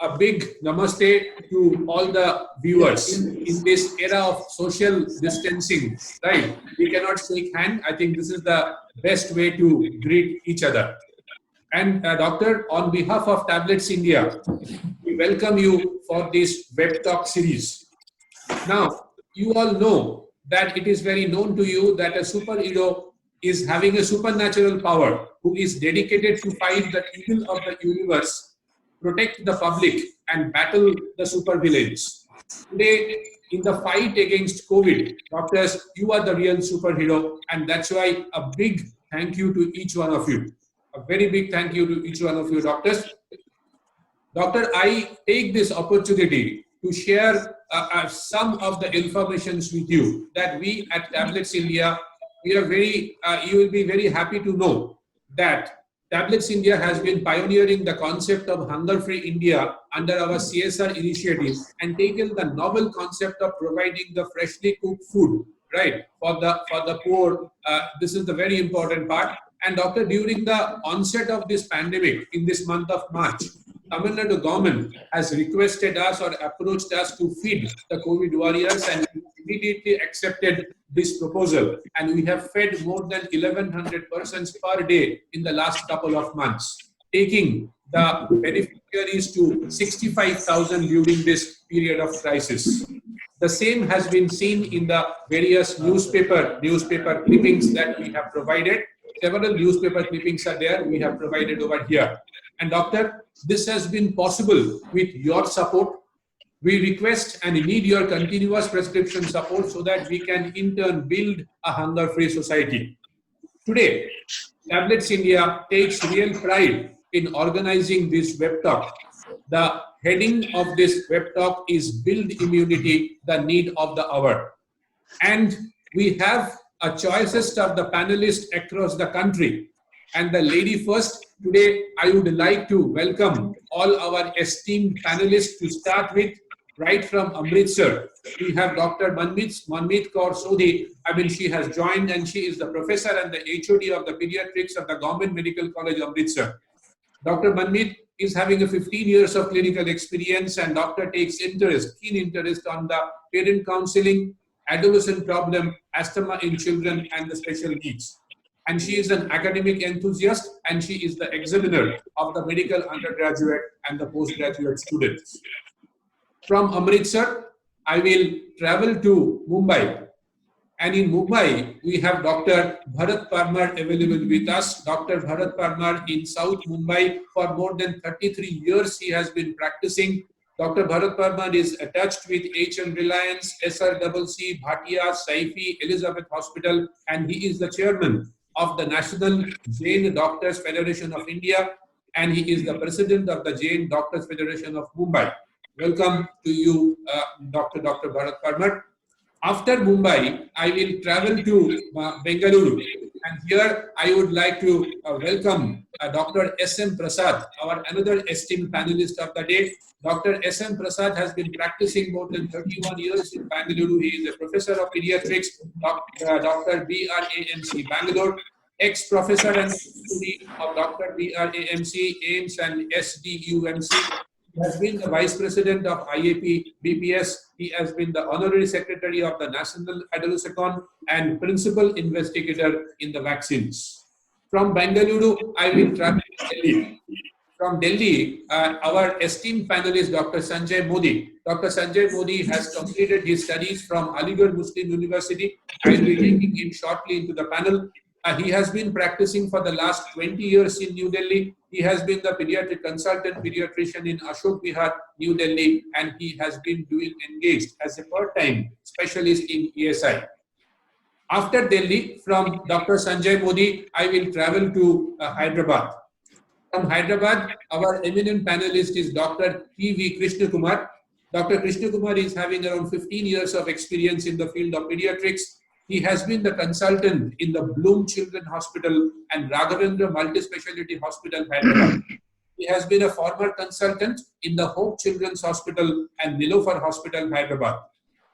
a big namaste to all the viewers. In this era of social distancing, right? We cannot shake hand. I think this is the best way to greet each other. And Doctor, on behalf of Tablets India, we welcome you for this web talk series. Now, you all know that it is very known to you that a superhero is having a supernatural power who is dedicated to fight the evil of the universe, protect the public, and battle the supervillains. Today, in the fight against COVID, doctors, you are the real superhero, and that's why a big thank you to each one of you. A very big thank you to each one of you, doctors. Doctor, I take this opportunity to share some of the informations with you that we at Tablets India, we are you will be very happy to know that Tablets India has been pioneering the concept of hunger-free India under our CSR initiative and taken the novel concept of providing the freshly cooked food, right, for the poor. This is the very important part. And doctor, during the onset of this pandemic in this month of March, Tamil Nadu government has requested us or approached us to feed the COVID warriors, and we immediately accepted this proposal. And we have fed more than 1,100 persons per day in the last couple of months, taking the beneficiaries to 65,000 during this period of crisis. The same has been seen in the various newspaper clippings that we have provided. Several newspaper clippings are there, we have provided over here. And doctor, this has been possible with your support. We request and need your continuous prescription support so that we can in turn build a hunger-free society. Today, Tablets India takes real pride in organizing this web talk. The heading of this web talk is Build Immunity, the Need of the Hour. And we have a choicest of the panelists across the country. And the lady first, today I would like to welcome all our esteemed panelists to start with. Right from Amritsar, we have Dr. Manmeet Kaur Sodhi. I mean, she has joined and she is the professor and the HOD of the pediatrics of the Government Medical College, Amritsar. Dr. Manmeet is having a 15 years of clinical experience, and doctor takes keen interest on the parent counseling, adolescent problem, asthma in children, and the special needs. And she is an academic enthusiast, and she is the examiner of the medical undergraduate and the postgraduate students. From Amritsar, I will travel to Mumbai. And in Mumbai, we have Dr. Bharat Parmar available with us. Dr. Bharat Parmar in South Mumbai for more than 33 years he has been practicing. Dr. Bharat Parmar is attached with HM Reliance, SRCC, Bhatia, Saifi, Elizabeth Hospital, and he is the chairman of the National Jain Doctors Federation of India, and he is the president of the Jain Doctors Federation of Mumbai. Welcome to you, Dr. Bharat Parmar. After Mumbai, I will travel to Bengaluru, and here I would like to welcome Dr. S.M. Prasad, our another esteemed panelist of the day. Dr. S.M. Prasad has been practicing more than 31 years in Bengaluru. He is a professor of pediatrics, Dr. BRAMC Bangalore, ex-professor and student of Dr. BRAMC, AIMS and SDUMC. He has been the Vice President of IAP BPS. He has been the Honorary Secretary of the National Adolescent and Principal Investigator in the vaccines. From Bengaluru, I will travel to Delhi. From Delhi, our esteemed panelist, Dr. Sanjay Modi. Dr. Sanjay Modi has completed his studies from Aligarh Muslim University. I will be taking him shortly into the panel. He has been practicing for the last 20 years in New Delhi. He has been the pediatric consultant pediatrician in Ashok Vihar, New Delhi, and he has been engaged as a part-time specialist in ESI. After Delhi, from Dr. Sanjay Modi, I will travel to Hyderabad. From Hyderabad, our eminent panelist is Dr. P.V. Krishna Kumar. Dr. Krishna Kumar is having around 15 years of experience in the field of pediatrics. He has been the consultant in the Bloom Children Hospital and Raghavendra Multispeciality Hospital, Hyderabad. He has been a former consultant in the Hope Children's Hospital and Nilofer Hospital, Hyderabad.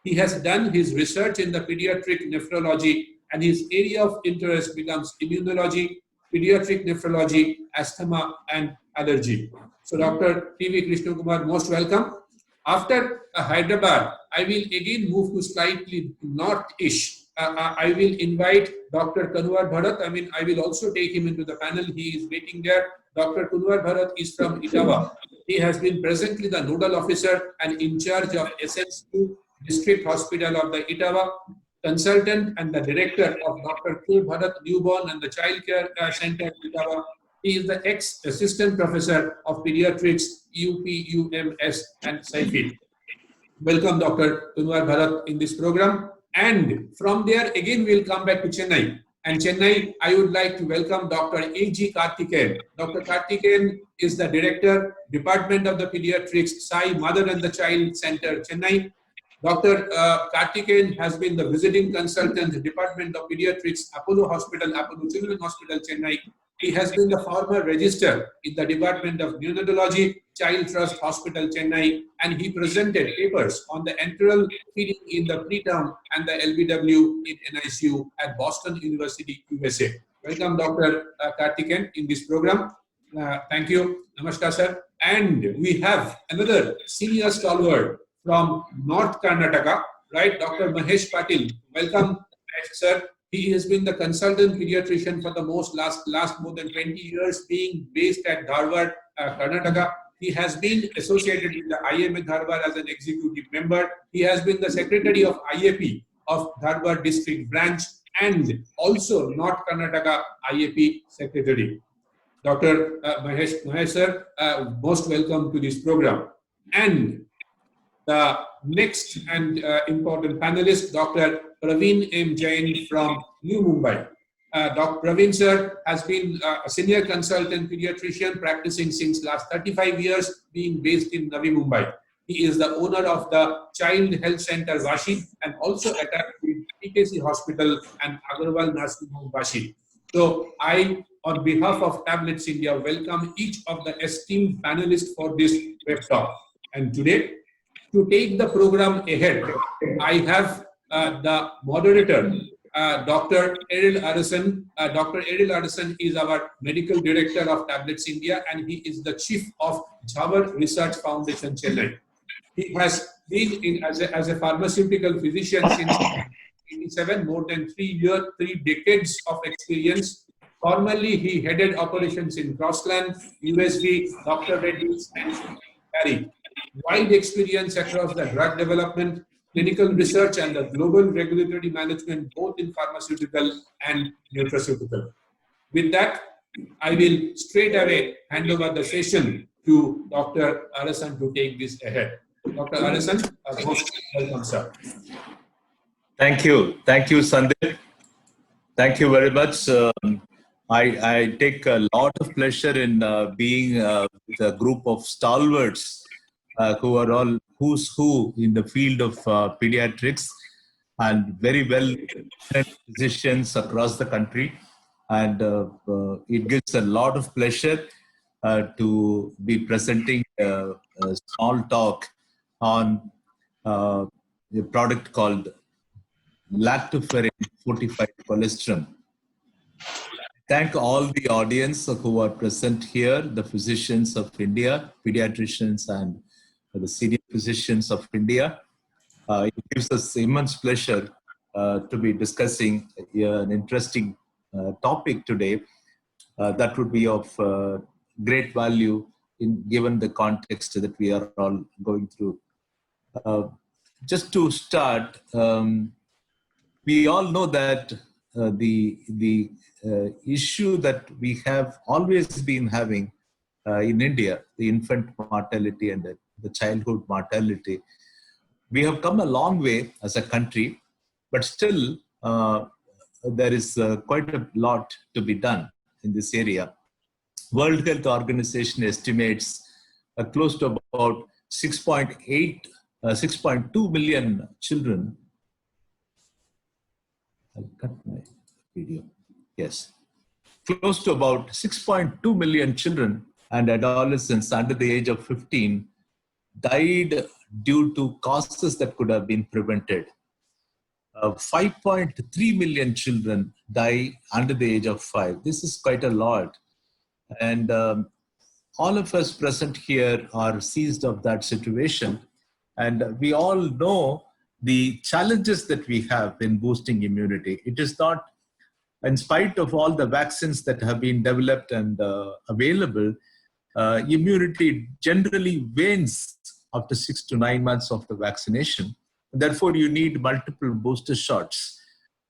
He has done his research in the pediatric nephrology, and his area of interest becomes immunology, pediatric nephrology, asthma, and allergy. So Dr. T.V. Krishna Kumar, most welcome. After Hyderabad, I will again move to slightly north-ish. I will invite Dr. Kanwar Bharat. I will also take him into the panel. He is waiting there. Dr. Kanwar Bharat is from Etawah. He has been presently the nodal officer and in charge of SSU District Hospital of the Etawah, consultant and the director of Dr. K. Bharat Newborn and the Child Care Center Etawah. He is the ex-assistant professor of pediatrics, UPUMS and Saifi. Welcome, Dr. Kanwar Bharat, in this program. And from there, again, we'll come back to Chennai. And Chennai, I would like to welcome Dr. A.G. Karthikeyan. Dr. Karthikeyan is the director, Department of the Pediatrics, Sai Mother and the Child Center, Chennai. Dr. Karthikeyan has been the visiting consultant, Department of Pediatrics, Apollo Hospital, Apollo Children's Hospital, Chennai. He has been the former registrar in the Department of Neonatology, Child Trust Hospital, Chennai, and he presented papers on the enteral feeding in the preterm and the LBW in NICU at Boston University, USA. Welcome, Dr. Karthikeyan, in this program. Thank you. Namaskar, sir. And we have another senior stalwart from North Karnataka, right? Dr. Mahesh Patil. Welcome, sir. He has been the consultant pediatrician for the last more than 20 years, being based at Dharwad, Karnataka. He has been associated with the IMA Dharwad as an executive member. He has been the secretary of IAP of Dharwad district branch and also North Karnataka IAP secretary. Dr. Mahesh sir, most welcome to this program. And the next and important panelist, Dr. Praveen M. Jain from New Mumbai. Dr. Praveen sir has been a senior consultant pediatrician practicing since last 35 years, being based in Navi Mumbai. He is the owner of the Child Health Center Vashi and also attached with PKC Hospital and Agarwal Nursing Home Vashi. So I, on behalf of Tablets India, welcome each of the esteemed panelists for this web talk. And today, to take the program ahead, I have the moderator, Dr. Errol Arison. Dr. Errol Arison is our medical director of Tablets India, and he is the chief of Jawar Research Foundation, Chennai. He has been as a pharmaceutical physician since 1987, more than 3 decades of experience. Formerly, he headed operations in Crossland, USV, Dr. Reddy's, and Harry. Wide experience across the drug development, clinical research, and the global regulatory management, both in pharmaceutical and nutraceutical. With that, I will straight away hand over the session to Dr. Arison to take this ahead. Dr. Arison, most welcome, sir. Thank you, Sandeep. Thank you very much. I take a lot of pleasure in being with a group of stalwarts who are all who's who in the field of pediatrics and very well trained physicians across the country. And it gives a lot of pleasure to be presenting a small talk on a product called lactoferrin fortified cholesterol. Thank all the audience who are present here, the physicians of India, pediatricians, and the senior physicians of India. It gives us immense pleasure to be discussing an interesting topic today that would be of great value given the context that we are all going through. Just to start, we all know that the issue that we have always been having in India, the infant mortality and the childhood mortality, we have come a long way as a country, but still there is quite a lot to be done in this area. World Health Organization estimates close to about 6.2 million children. I'll cut my video. Yes. Close to about 6.2 million children and adolescents under the age of 15 died due to causes that could have been prevented. 5.3 million children die under the age of 5. This is quite a lot. And all of us present here are seized of that situation. And we all know the challenges that we have in boosting immunity. It is not, in spite of all the vaccines that have been developed and available, immunity generally wanes after 6 to 9 months of the vaccination. Therefore, you need multiple booster shots.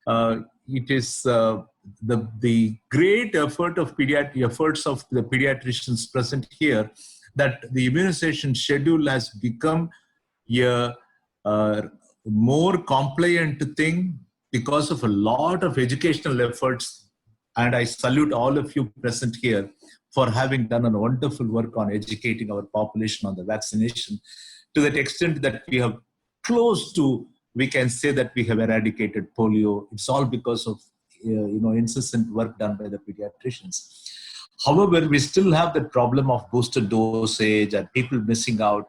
It is the great efforts of the pediatricians present here that the immunization schedule has become a more compliant thing because of a lot of educational efforts. And I salute all of you present here for having done a wonderful work on educating our population on the vaccination, to that extent that we have close to, we can say that we have eradicated polio. It's all because of incessant work done by the pediatricians. However, we still have the problem of booster dosage and people missing out.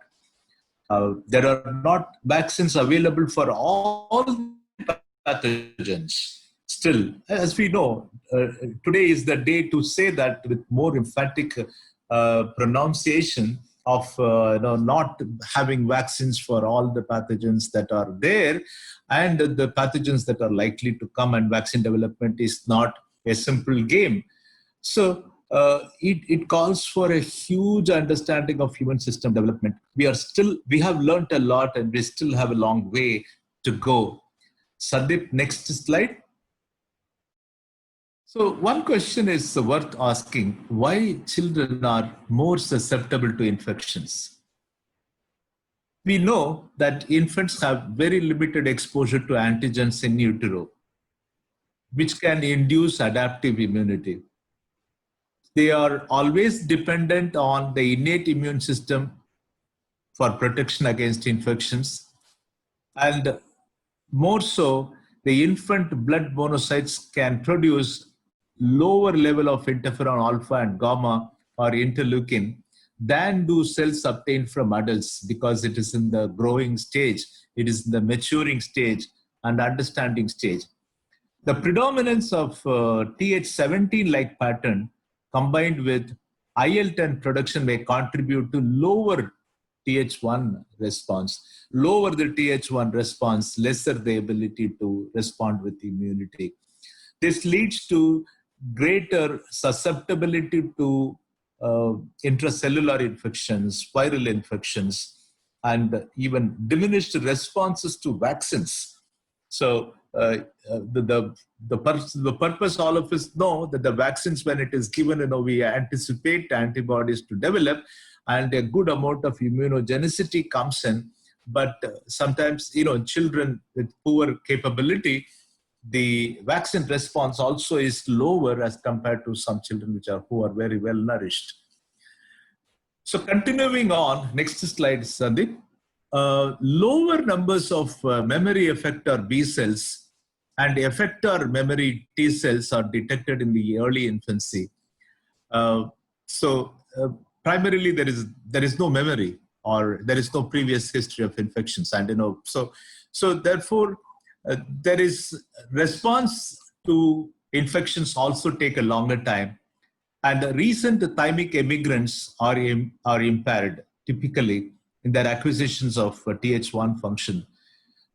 There are not vaccines available for all pathogens. Still, as we know, today is the day to say that with more emphatic pronunciation of not having vaccines for all the pathogens that are there and the pathogens that are likely to come, and vaccine development is not a simple game. So it calls for a huge understanding of human system development. We have learned a lot and we still have a long way to go. Sandeep, next slide. So one question is worth asking: why children are more susceptible to infections? We know that infants have very limited exposure to antigens in utero, which can induce adaptive immunity. They are always dependent on the innate immune system for protection against infections. And more so, the infant blood monocytes can produce lower level of interferon alpha and gamma or interleukin than do cells obtained from adults, because it is in the growing stage, it is in the maturing stage and understanding stage. The predominance of Th17-like pattern combined with IL-10 production may contribute to lower Th1 response. Lower the Th1 response, lesser the ability to respond with immunity. This leads to greater susceptibility to intracellular infections, viral infections, and even diminished responses to vaccines. So the purpose, all of us know that the vaccines, when it is given, we anticipate antibodies to develop and a good amount of immunogenicity comes in. But sometimes, children with poor capability, the vaccine response also is lower as compared to some children who are very well nourished. So continuing on, next slide, Sandeep. Lower numbers of memory effector B cells and effector memory T cells are detected in the early infancy. Primarily there is no memory, or there is no previous history of infections, and so therefore there is response to infections also take a longer time, and recent thymic emigrants are impaired typically in their acquisitions of Th1 function.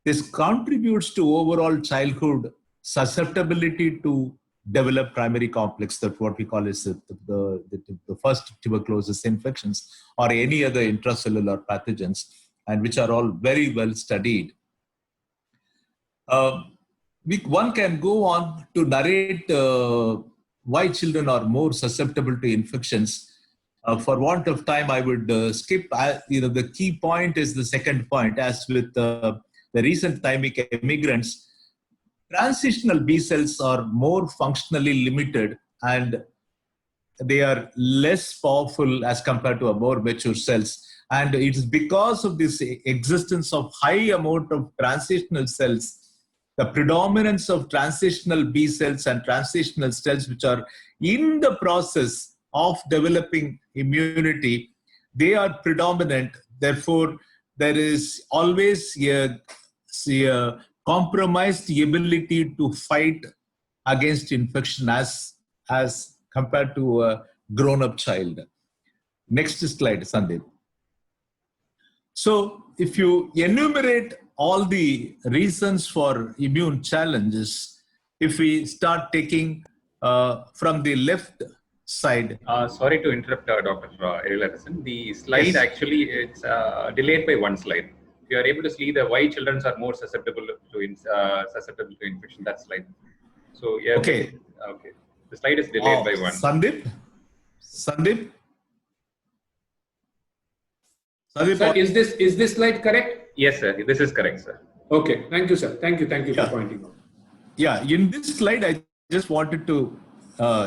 This contributes to overall childhood susceptibility to develop primary complex, that what we call is the first tuberculosis infections or any other intracellular pathogens, and which are all very well studied. One can go on to narrate why children are more susceptible to infections. For want of time, I would skip. The key point is the second point. As with the recent thymic emigrants, transitional B cells are more functionally limited and they are less powerful as compared to a more mature cells. And it is because of this existence of high amount of transitional cells, the predominance of transitional B cells and transitional cells which are in the process of developing immunity, they are predominant. Therefore, there is always a compromised ability to fight against infection as compared to a grown-up child. Next slide, Sandeep. So if you enumerate all the reasons for immune challenges, if we start taking from the left side. Sorry to interrupt, Dr. Erilarison. The slide Yes. actually it's delayed by one slide. If you are able to see the why children are more susceptible to infection, that slide. So yeah. Okay. Okay. The slide is delayed by one. Sandeep. Sir, is this slide correct? Yes, sir. This is correct, sir. Okay. Thank you, sir. Thank you for pointing out. Yeah. In this slide, I just wanted to.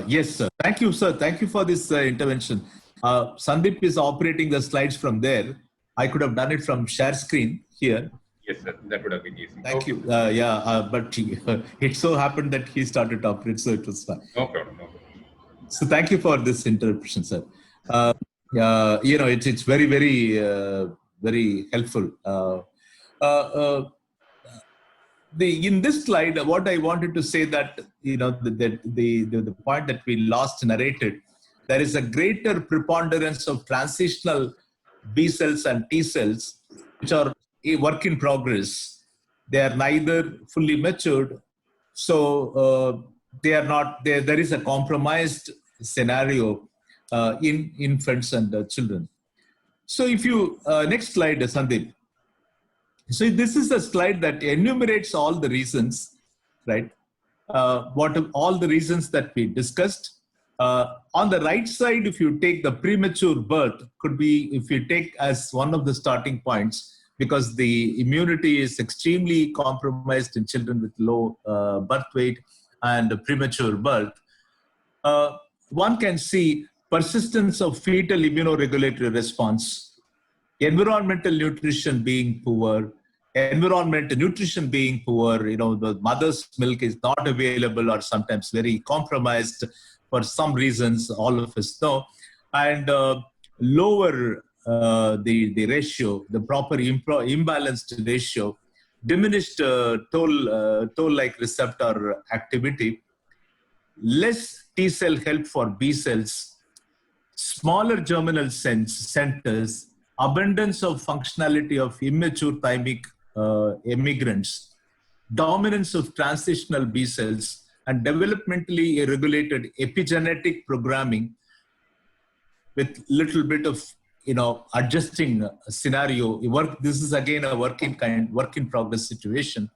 Yes, sir. Thank you, sir. Thank you for this intervention. Sandeep is operating the slides from there. I could have done it from share screen here. Yes, sir. That would have been easy. Thank you. But it so happened that he started to operate, so it was fine. No problem. No problem. So thank you for this interpretation, sir. It's very, very, very helpful. In this slide, what I wanted to say that the point that we last narrated, there is a greater preponderance of transitional B cells and T cells, which are a work in progress. They are neither fully matured, so they are not. There is a compromised scenario in infants and children. So if you next slide, Sandeep. So this is a slide that enumerates all the reasons, right? All the reasons that we discussed. On the right side, if you take the premature birth, could be if you take as one of the starting points, because the immunity is extremely compromised in children with low birth weight and premature birth. One can see persistence of fetal immunoregulatory response, environmental nutrition being poor, nutrition being poor, the mother's milk is not available or sometimes very compromised for some reasons, all of us know, and lower the ratio, the proper imbalanced ratio, diminished toll-like receptor activity, less T cell help for B cells, smaller germinal centers, abundance of functionality of immature thymic emigrants, dominance of transitional B cells, and developmentally regulated epigenetic programming with little bit of adjusting scenario. This is again a work in progress situation,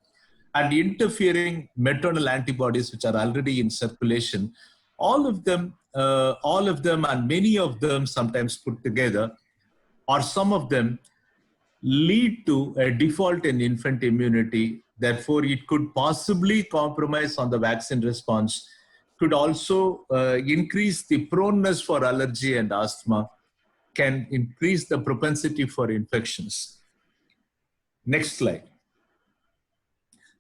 and interfering maternal antibodies which are already in circulation. All of them and many of them sometimes put together, or some of them lead to a default in infant immunity. Therefore, it could possibly compromise on the vaccine response, could also increase the proneness for allergy and asthma, can increase the propensity for infections. Next slide.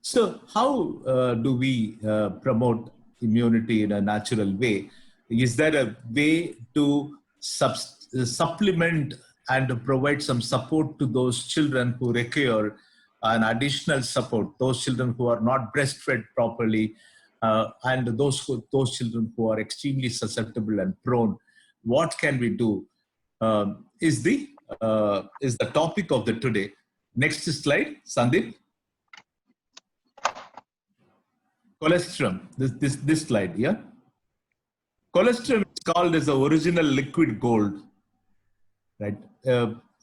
So how do we promote immunity in a natural way? Is there a way to supplement and provide some support to those children who require an additional support, those children who are not breastfed properly, and those children who are extremely susceptible and prone? What can we do? Is the topic of the today. Next slide, Sandeep. Colostrum. This slide, yeah. Colostrum is called as the original liquid gold, right?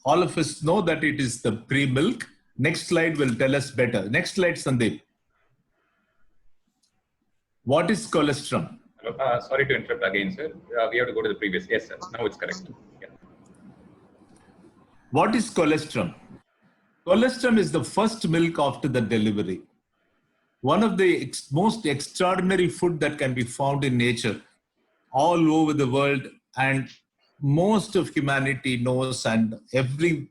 All of us know that it is the pre-milk. Next slide will tell us better. Next slide, Sandeep. What is colostrum? Sorry to interrupt again, sir. We have to go to the previous. Yes, sir. Now it's correct. Yeah. What is colostrum? Colostrum is the first milk after the delivery. One of the most extraordinary food that can be found in nature all over the world, and most of humanity knows, and every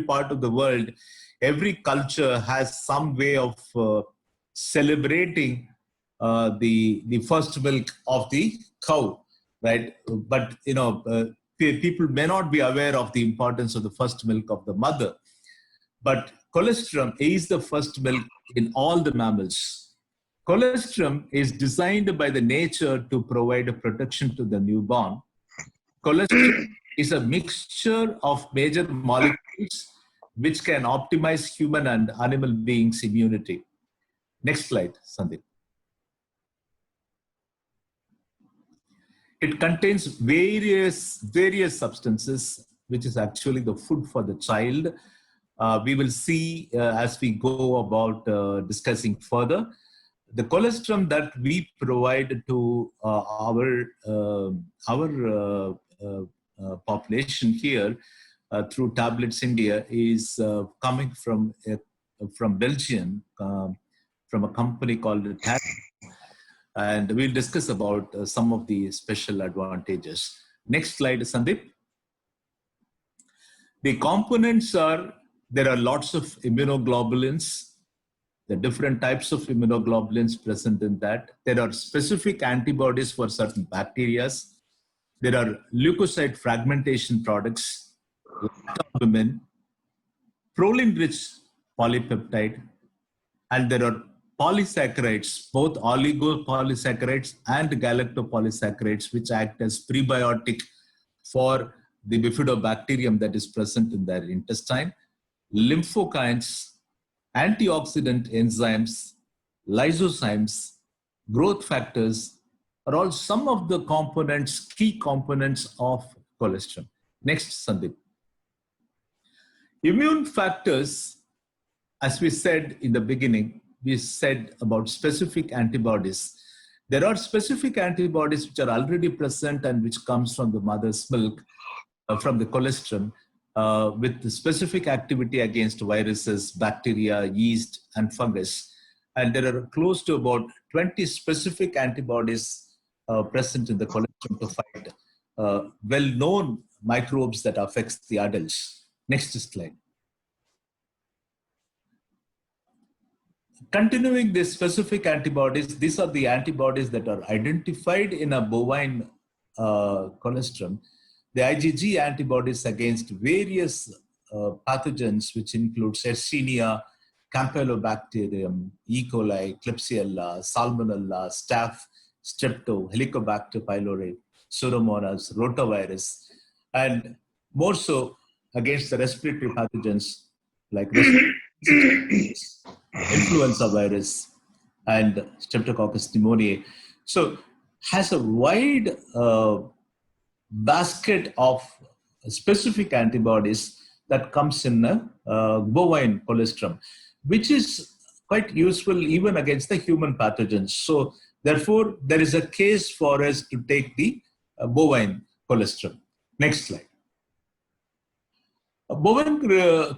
part of the world, every culture has some way of celebrating the first milk of the cow, right? But people may not be aware of the importance of the first milk of the mother. But colostrum is the first milk in all the mammals. Colostrum is designed by the nature to provide a protection to the newborn. cholesterol is a mixture of major molecules which can optimize human and animal beings' immunity. Next slide, Sandeep. It contains various substances, which is actually the food for the child. We will see as we go about discussing further. The colostrum that we provide to our population here through Tablets India is coming from Belgium, from a company called TAB. And we'll discuss about some of the special advantages. Next slide, Sandeep. The components are, there are lots of immunoglobulins, the different types of immunoglobulins present in that. There are specific antibodies for certain bacteria. There are leukocyte fragmentation products, lactalbumin, proline-rich polypeptide, and there are polysaccharides, both oligopolysaccharides and galactopolysaccharides, which act as prebiotic for the bifidobacterium that is present in their intestine, lymphokines, antioxidant enzymes, lysozymes, growth factors are all some of the components, key components of cholesterol. Next, Sandeep. Immune factors, as we said in the beginning, we said about specific antibodies. There are specific antibodies which are already present and which comes from the mother's milk, from the colostrum, with the specific activity against viruses, bacteria, yeast, and fungus. And there are close to about 20 specific antibodies present in the colostrum to fight well-known microbes that affects the adults. Next slide. Continuing the specific antibodies, these are the antibodies that are identified in a bovine colostrum. The IgG antibodies against various pathogens, which include Yersinia, Campylobacterium, E. coli, Klebsiella, Salmonella, Staph, Strepto, Helicobacter pylori, Pseudomonas, Rotavirus, and more so against the respiratory pathogens like influenza virus and Streptococcus pneumoniae. So has a wide basket of specific antibodies that comes in a bovine colostrum, which is quite useful even against the human pathogens. So therefore, there is a case for us to take the bovine colostrum. Next slide. Bovine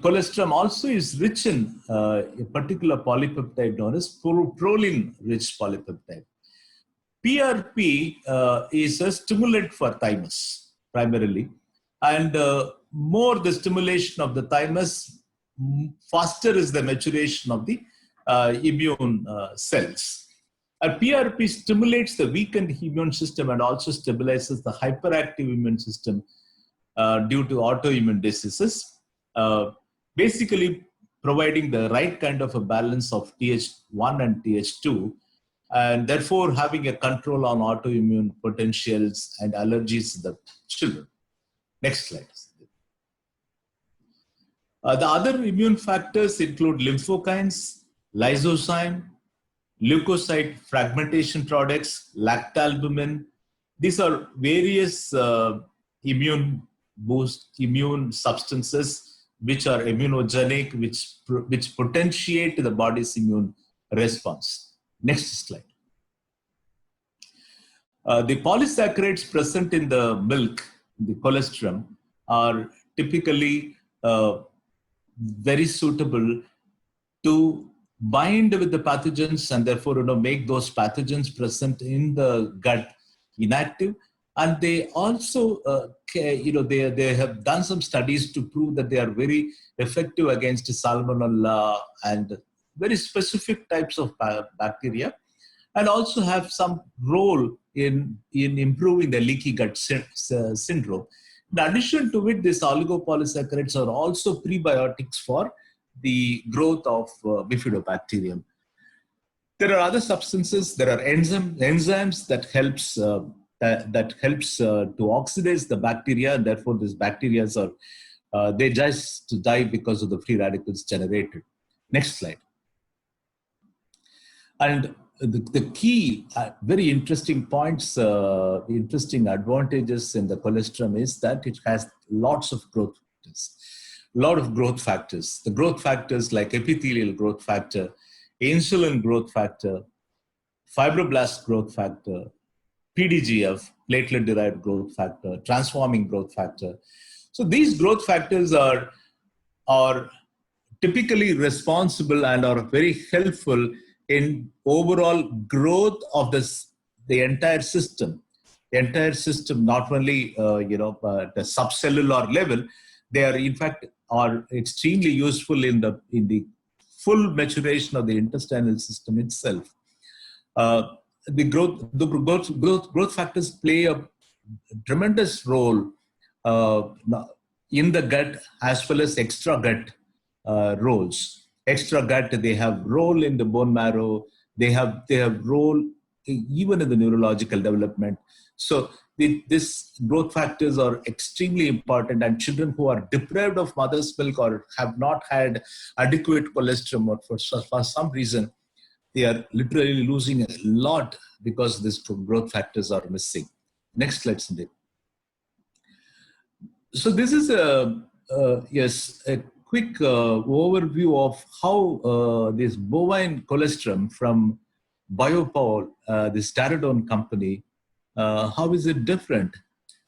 colostrum also is rich in a particular polypeptide known as proline-rich polypeptide. PRP is a stimulant for thymus primarily, and more the stimulation of the thymus, faster is the maturation of the immune cells. PRP stimulates the weakened immune system and also stabilizes the hyperactive immune system due to autoimmune diseases, basically providing the right kind of a balance of Th1 and Th2, and therefore having a control on autoimmune potentials and allergies in the children. Next slide. The other immune factors include lymphokines, lysozyme, leukocyte fragmentation products, lactalbumin. These are various immune substances which are immunogenic, which potentiate the body's immune response. Next slide. The polysaccharides present in the milk, the colostrum, are typically very suitable to bind with the pathogens and therefore make those pathogens present in the gut inactive. And they also, they have done some studies to prove that they are very effective against Salmonella and very specific types of bacteria, and also have some role in improving the leaky gut syndrome. In addition to it, these oligopolysaccharides are also prebiotics for the growth of bifidobacterium. There are other substances. There are enzymes that helps that helps to oxidize the bacteria, and therefore these bacteria are they just die because of the free radicals generated. Next slide. And the key, very interesting points, interesting advantages in the colostrum is that it has lots of growth factors. A lot of growth factors. The growth factors like epithelial growth factor, insulin growth factor, fibroblast growth factor, PDGF, platelet-derived growth factor, transforming growth factor. So these growth factors are typically responsible and are very helpful in overall growth of the entire system. The entire system, not only the subcellular level, they are in fact are extremely useful in the full maturation of the intestinal system itself. The growth factors play a tremendous role in the gut as well as extra gut roles. Extra gut, they have role in the bone marrow. They have role even in the neurological development. So these growth factors are extremely important, and children who are deprived of mother's milk or have not had adequate colostrum or for some reason, they are literally losing a lot because these growth factors are missing. Next slide, Sandeep. So this is a quick overview of how this bovine colostrum from Biopol, this Taradone company, how is it different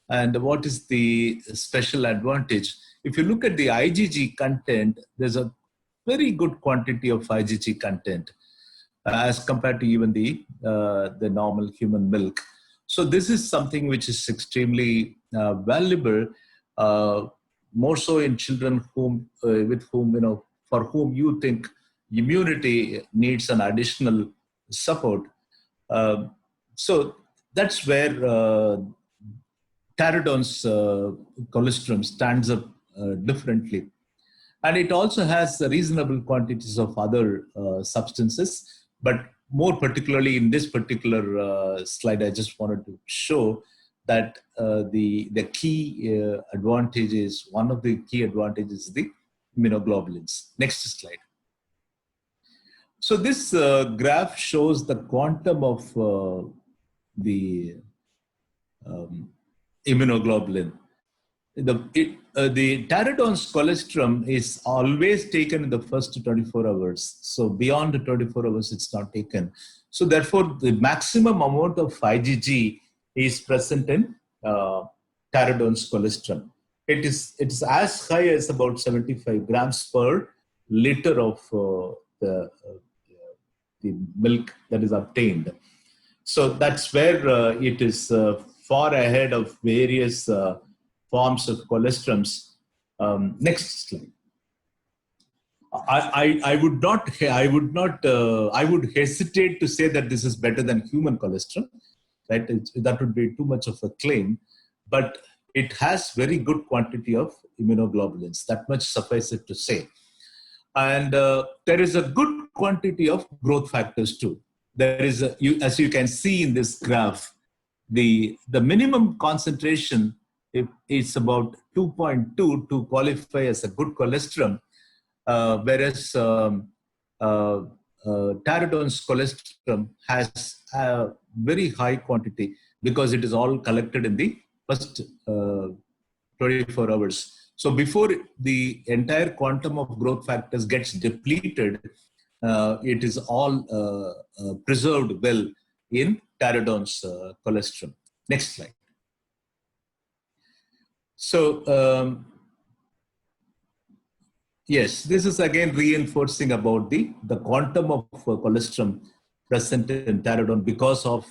and what is the special advantage? If you look at the IgG content, there's a very good quantity of IgG content as compared to even the normal human milk. So this is something which is extremely valuable, more so in children with whom, for whom you think immunity needs an additional support. So that's where Taradone's colostrum stands up differently. And it also has reasonable quantities of other substances, but more particularly in this particular slide, I just wanted to show that the key advantage is, one of the key advantages is the immunoglobulins. Next slide. So this graph shows the quantum of the immunoglobulin. The Taradone's colostrum is always taken in the first 24 hours. So beyond the 24 hours, it's not taken. So therefore, the maximum amount of IgG is present in Taradone's colostrum. It is as high as about 75 grams per liter of the milk that is obtained. So that's where it is far ahead of various forms of colostrums. Next slide. I would hesitate to say that this is better than human colostrum. Right? That would be too much of a claim, but it has very good quantity of immunoglobulins. That much suffice it to say. And there is a good quantity of growth factors too. There is, as you can see in this graph, the minimum concentration is about 2.2 to qualify as a good colostrum, whereas Taradone's colostrum has a very high quantity because it is all collected in the first 24 hours. So before the entire quantum of growth factors gets depleted, it is all preserved well in Taradone's colostrum. Next slide. So, yes, this is again reinforcing about the quantum of colostrum present in Taradone because of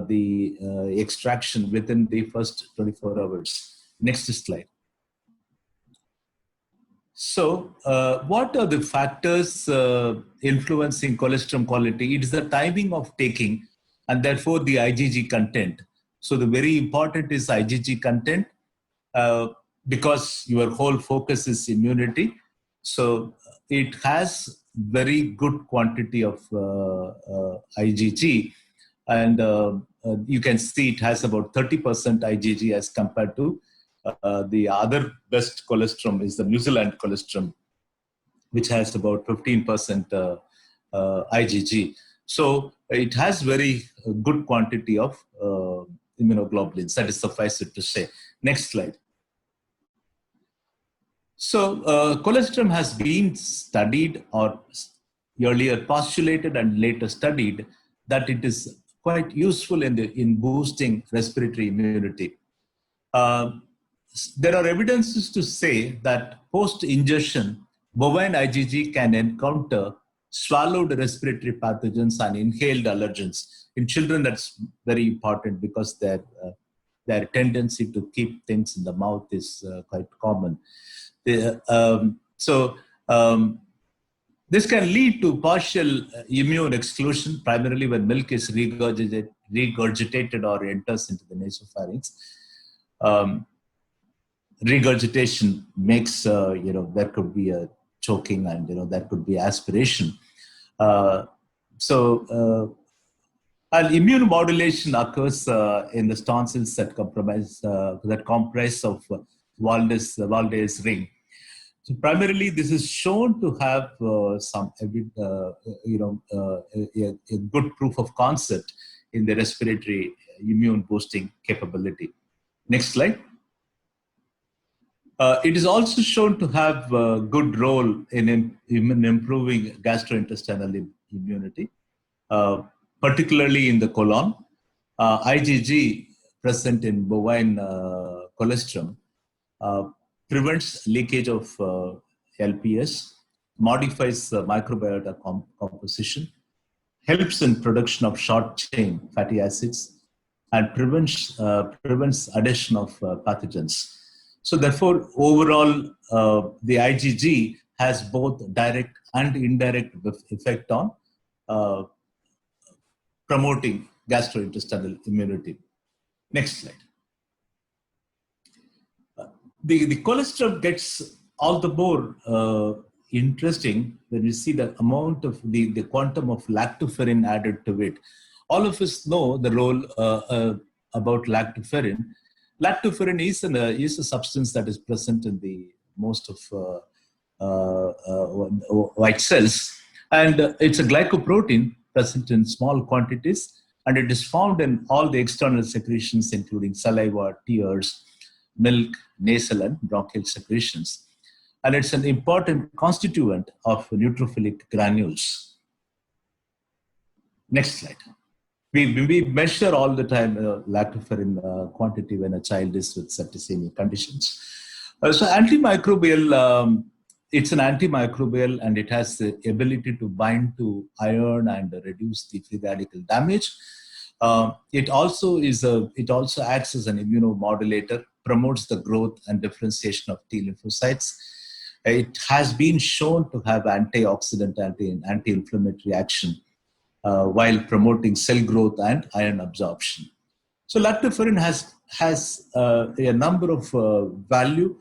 the extraction within the first 24 hours. Next slide. So, what are the factors influencing colostrum quality? It is the timing of taking and therefore the IgG content. So, the very important is IgG content because your whole focus is immunity. So, it has very good quantity of IgG. And you can see it has about 30% IgG as compared to the other best colostrum is the New Zealand colostrum, which has about 15% IgG. So it has very good quantity of immunoglobulins. That is suffice it to say. Next slide. So colostrum has been studied or earlier postulated and later studied that it is quite useful in boosting respiratory immunity. There are evidences to say that post-ingestion, bovine IgG can encounter swallowed respiratory pathogens and inhaled allergens. In children, that's very important because their tendency to keep things in the mouth is quite common. This can lead to partial immune exclusion, primarily when milk is regurgitated or enters into the nasopharynx. Regurgitation makes, there could be a choking and, there could be aspiration. And immune modulation occurs in the tonsils that comprise of Waldes ring. So primarily, this is shown to have a good proof of concept in the respiratory immune boosting capability. Next slide. It is also shown to have a good role in improving gastrointestinal immunity, particularly in the colon. IgG present in bovine colostrum prevents leakage of LPS, modifies microbiota composition, helps in production of short-chain fatty acids, and prevents addition of pathogens. So therefore, overall, the IgG has both direct and indirect effect on promoting gastrointestinal immunity. Next slide. The colostrum gets all the more interesting when you see the amount of the quantum of lactoferrin added to it. All of us know the role about lactoferrin. Lactoferrin is a substance that is present in the most of white cells, and it's a glycoprotein present in small quantities, and it is found in all the external secretions, including saliva, tears, milk, nasal, and bronchial secretions. And it's an important constituent of neutrophilic granules. Next slide. We measure all the time lactoferrin quantity when a child is with septicemia conditions. So antimicrobial, it's an antimicrobial, and it has the ability to bind to iron and reduce the free radical damage. It also acts as an immunomodulator, promotes the growth and differentiation of T lymphocytes. It has been shown to have antioxidant, anti-inflammatory action while promoting cell growth and iron absorption. So lactoferrin has a number of value,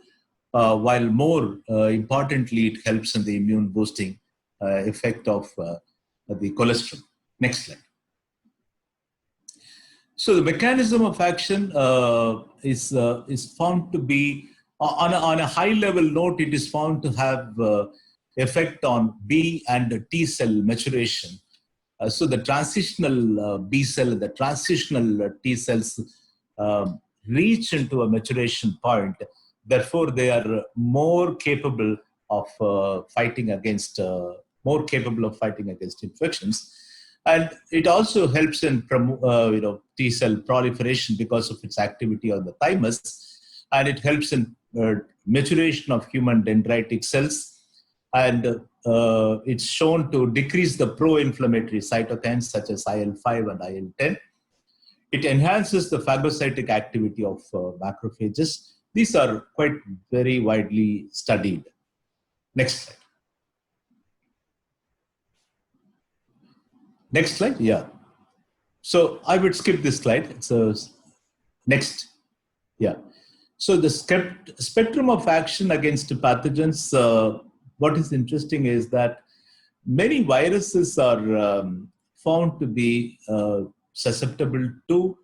while more importantly, it helps in the immune boosting effect of the colostrum. Next slide. So the mechanism of action is found to be, on a high level note, it is found to have effect on B and T cell maturation. So the transitional B cell, the transitional T cells reach into a maturation point. Therefore, they are more capable of fighting against infections. And it also helps in T cell proliferation because of its activity on the thymus, and it helps in maturation of human dendritic cells, and it's shown to decrease the pro-inflammatory cytokines such as IL-5 and IL-10. It enhances the phagocytic activity of macrophages. These are quite very widely studied. Next slide. Next slide, yeah. So I would skip this slide. So next, yeah. So the spectrum of action against pathogens, what is interesting is that many viruses are found to be susceptible to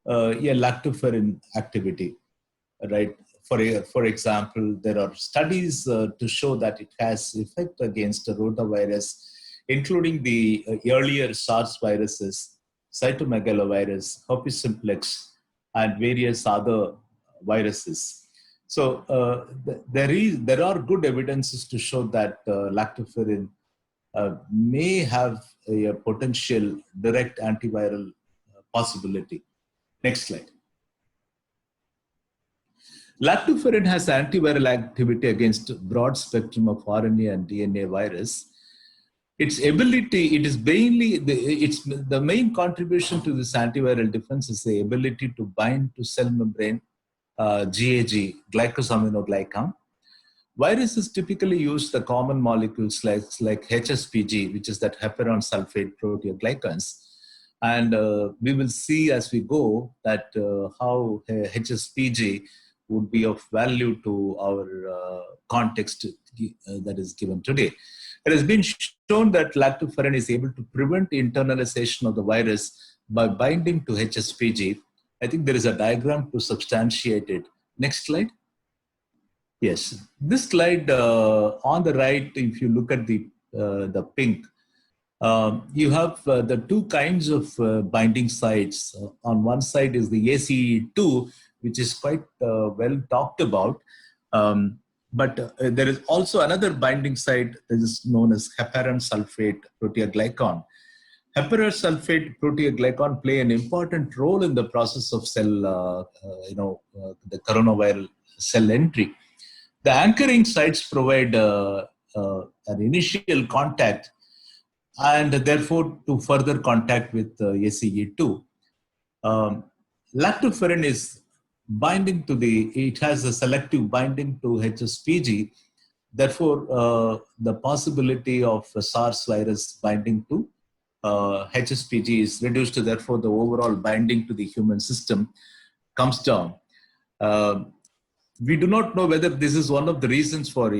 a lactoferrin activity, right? For example, there are studies to show that it has effect against rotavirus, including the earlier SARS viruses, cytomegalovirus, herpes simplex, and various other viruses. So there are good evidences to show that lactoferrin may have a potential direct antiviral possibility. Next slide. Lactoferrin has antiviral activity against broad spectrum of RNA and DNA virus. Its ability, it is mainly, the main contribution to this antiviral defense is the ability to bind to cell membrane GAG, glycosaminoglycan. Viruses typically use the common molecules like HSPG, which is that heparan sulfate proteoglycans. And we will see as we go that how HSPG would be of value to our context that is given today. It has been shown that lactoferrin is able to prevent internalization of the virus by binding to HSPG. I think there is a diagram to substantiate it. Next slide. Yes, this slide on the right, if you look at the pink, you have the two kinds of binding sites. On one side is the ACE2, which is quite well talked about. But there is also another binding site that is known as heparan sulfate proteoglycan. Heparan sulfate proteoglycan play an important role in the process of cell, the coronavirus cell entry. The anchoring sites provide an initial contact and therefore to further contact with ACE2. Lactoferrin is binding to it has a selective binding to HSPG. Therefore, the possibility of SARS virus binding to HSPG is reduced. Therefore, the overall binding to the human system comes down. We do not know whether this is one of the reasons for,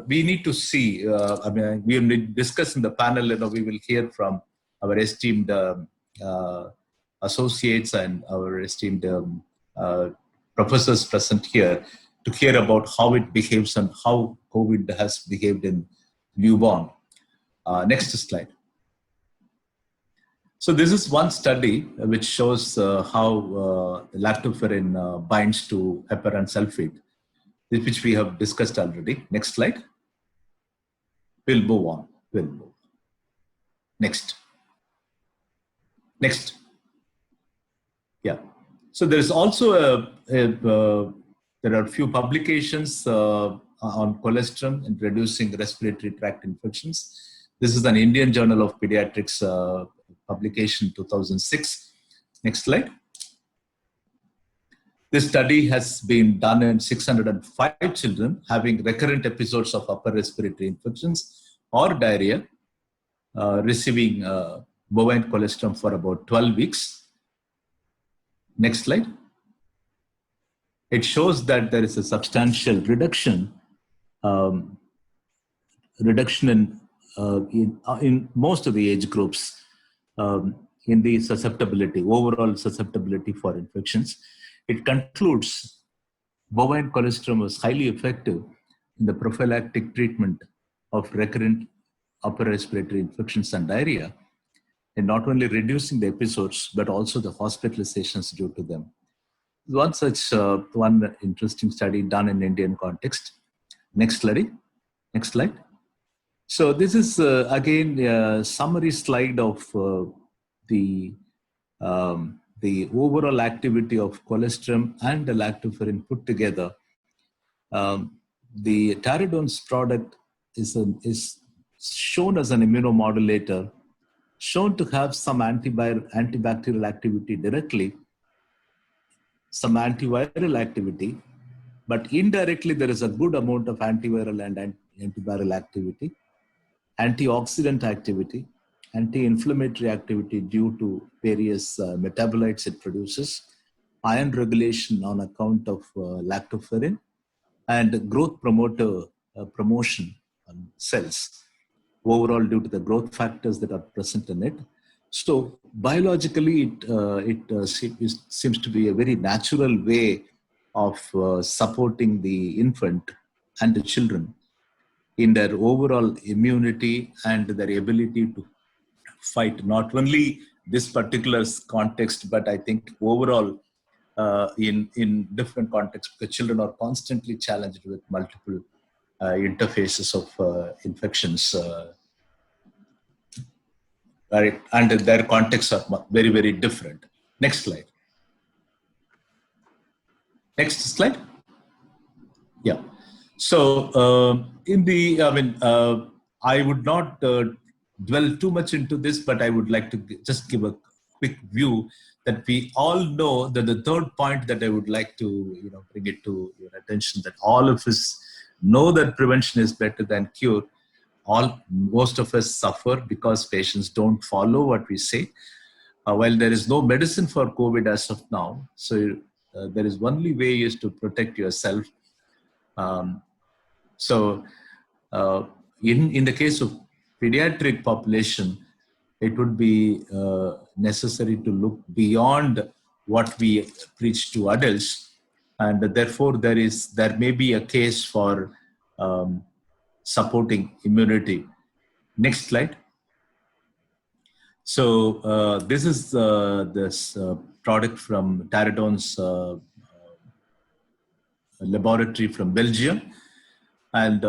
we need to see, we will discuss in the panel, we will hear from our esteemed associates and our esteemed professors present here to hear about how it behaves and how COVID has behaved in newborn. Next slide. So this is one study which shows how lactoferrin binds to heparan sulfate, which we have discussed already. Next slide. We'll move on. Next. Yeah. So there is also there are a few publications on colostrum and reducing respiratory tract infections. This is an Indian Journal of Pediatrics publication 2006. Next slide. This study has been done in 605 children having recurrent episodes of upper respiratory infections or diarrhea, receiving bovine colostrum for about 12 weeks. Next slide. It shows that there is a substantial reduction in most of the age groups in the susceptibility, overall susceptibility for infections. It concludes bovine colostrum was highly effective in the prophylactic treatment of recurrent upper respiratory infections and diarrhea, and not only reducing the episodes, but also the hospitalizations due to them. One such one interesting study done in Indian context. Next slide. So this is again a summary slide of the overall activity of colostrum and the lactoferrin put together. The Taridone's product is shown as an immunomodulator, shown to have some antibacterial activity directly, some antiviral activity, but indirectly there is a good amount of antiviral and antiviral activity, antioxidant activity, anti-inflammatory activity due to various metabolites it produces, iron regulation on account of lactoferrin, and growth promoter promotion on cells, overall due to the growth factors that are present in it. So biologically, it seems to be a very natural way of supporting the infant and the children in their overall immunity and their ability to fight not only this particular context, but I think overall in different contexts, because children are constantly challenged with multiple interfaces of infections. Right, and their contexts are very, very different. Next slide. Next slide. Yeah. So I would not dwell too much into this, but I would like to just give a quick view that we all know that the third point that I would like to bring it to your attention, that all of us know that prevention is better than cure. Most of us suffer because patients don't follow what we say. While there is no medicine for COVID as of now, so there is only way is to protect yourself. So in the case of pediatric population, it would be necessary to look beyond what we preach to adults, and therefore there may be a case for supporting immunity. Next slide. So this is this product from Taradone's laboratory from Belgium, and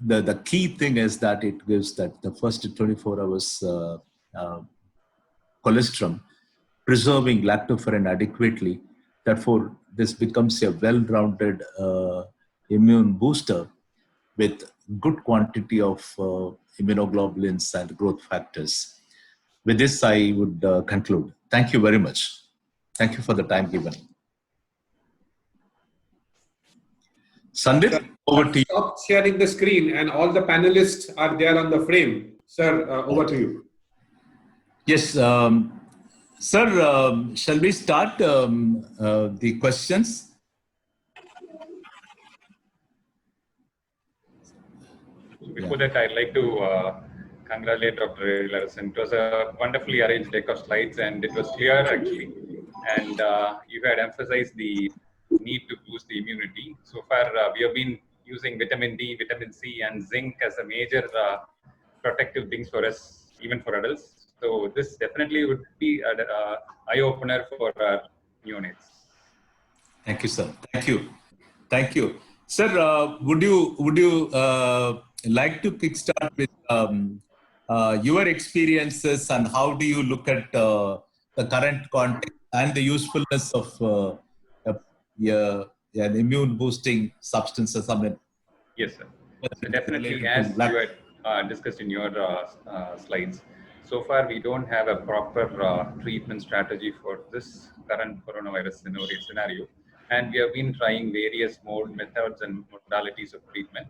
the key thing is that it gives that the first 24 hours colostrum, preserving lactoferrin adequately. Therefore, this becomes a well-rounded immune booster with good quantity of immunoglobulins and growth factors. With this, I would conclude. Thank you very much. Thank you for the time given. Sandip, over to you. Stop sharing the screen, and all the panelists are there on the frame. Sir, over to you. Yes, sir, shall we start the questions? Before that, I'd like to congratulate Dr. Larison. It was a wonderfully arranged deck of slides, and it was clear actually. And you had emphasized the need to boost the immunity. So far, we have been using vitamin D, vitamin C, and zinc as a major protective things for us, even for adults. So this definitely would be an eye-opener for our neonates. Thank you, sir. Thank you. Thank you. Sir, would you like to kickstart with your experiences, and how do you look at the current context and the usefulness of an immune boosting substances? I mean, yes, sir. So definitely, as you had discussed in your slides, so far we don't have a proper treatment strategy for this current coronavirus scenario, and we have been trying various methods and modalities of treatment.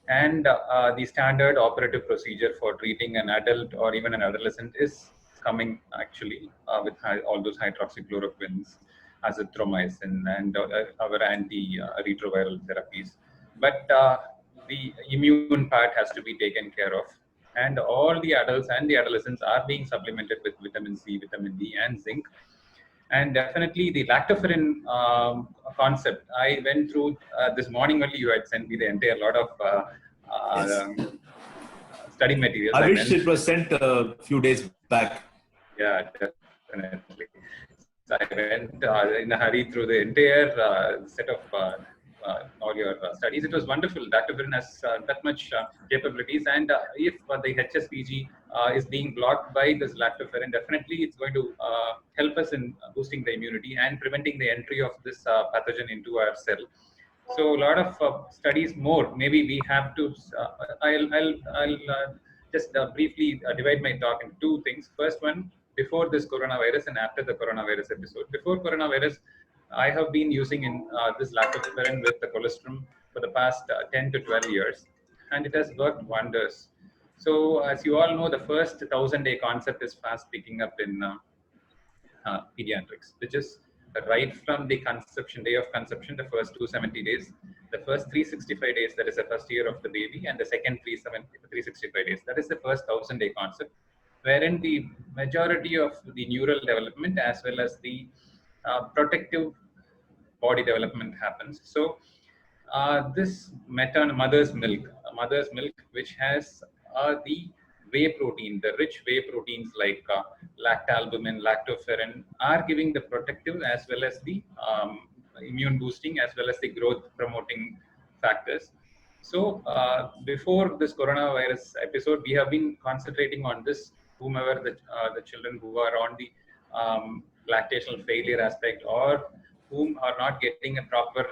And the standard operative procedure for treating an adult or even an adolescent is coming actually with all those hydroxychloroquines, azithromycin, and our anti-retroviral therapies. But the immune part has to be taken care of. And all the adults and the adolescents are being supplemented with vitamin C, vitamin D, and zinc. And definitely the lactoferrin concept, I went through this morning only. You had sent me the entire lot of study materials. I wish it was sent a few days back. Yeah, definitely. So I went in a hurry through the entire set of all your studies. It was wonderful. Lactoferrin has that much capabilities, and if the HSPG is being blocked by this lactoferrin, definitely it's going to help us in boosting the immunity and preventing the entry of this pathogen into our cell. So a lot of studies more. Maybe we have to. I'll just briefly divide my talk into two things. First one, before this coronavirus and after the coronavirus episode. Before coronavirus, I have been using this lactoferrin with the colostrum for the past 10 to 12 years, and it has worked wonders. So as you all know, the first 1,000-day concept is fast picking up in pediatrics, which is right from the conception, day of conception, the first 270 days, the first 365 days, that is the first year of the baby, and the second 365 days, that is the first 1,000-day concept. wherein the majority of the neural development as well as the protective body development happens. So this mother's milk, which has the whey protein, the rich whey proteins like lactalbumin, lactoferrin, are giving the protective as well as the immune boosting as well as the growth promoting factors. So before this coronavirus episode, we have been concentrating on this. Whomever the children who are on the lactational failure aspect or whom are not getting a proper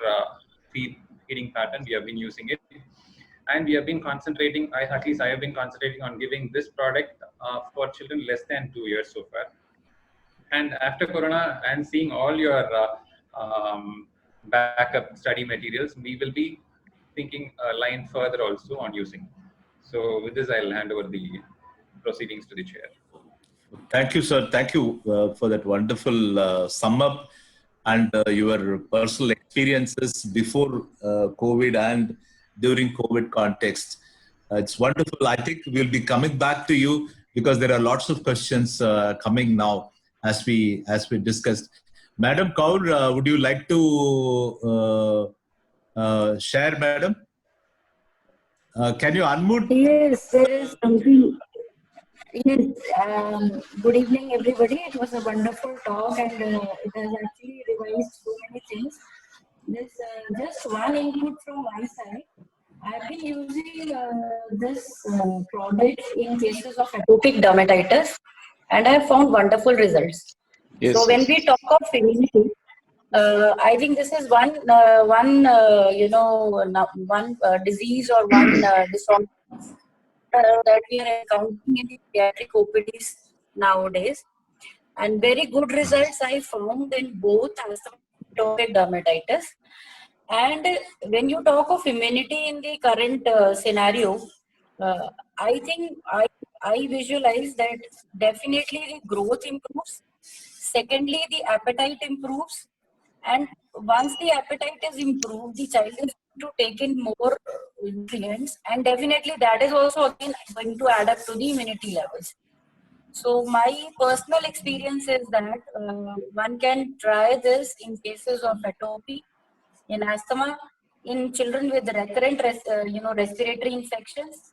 feeding pattern, we have been using it, and we have been concentrating. At least I have been concentrating on giving this product for children less than 2 years so far. And after Corona and seeing all your backup study materials, we will be thinking a line further also on using. So with this, I'll hand over the proceedings to the chair. Thank you, sir. Thank you for that wonderful sum up and your personal experiences before COVID and during COVID context. It's wonderful. I think we'll be coming back to you because there are lots of questions coming now as we discussed. Madam Kaur, would you like to share, madam? Can you unmute? Yes, there is something. Yes, good evening, everybody. It was a wonderful talk, and it has actually revised so many things. There's just one input from my side. I've been using this product in cases of atopic dermatitis, and I have found wonderful results. Yes, so when we talk of immunity, I think this is one disease or one disorder that we are encountering in the pediatric OPDs nowadays, and very good results I found in both asthma and atopic dermatitis. And when you talk of immunity in the current scenario, I think I visualize that definitely the growth improves. Secondly, the appetite improves. And once the appetite is improved, the child is going to take in more nutrients, and definitely that is also again going to add up to the immunity levels. So my personal experience is that one can try this in cases of atopy, in asthma, in children with recurrent respiratory infections.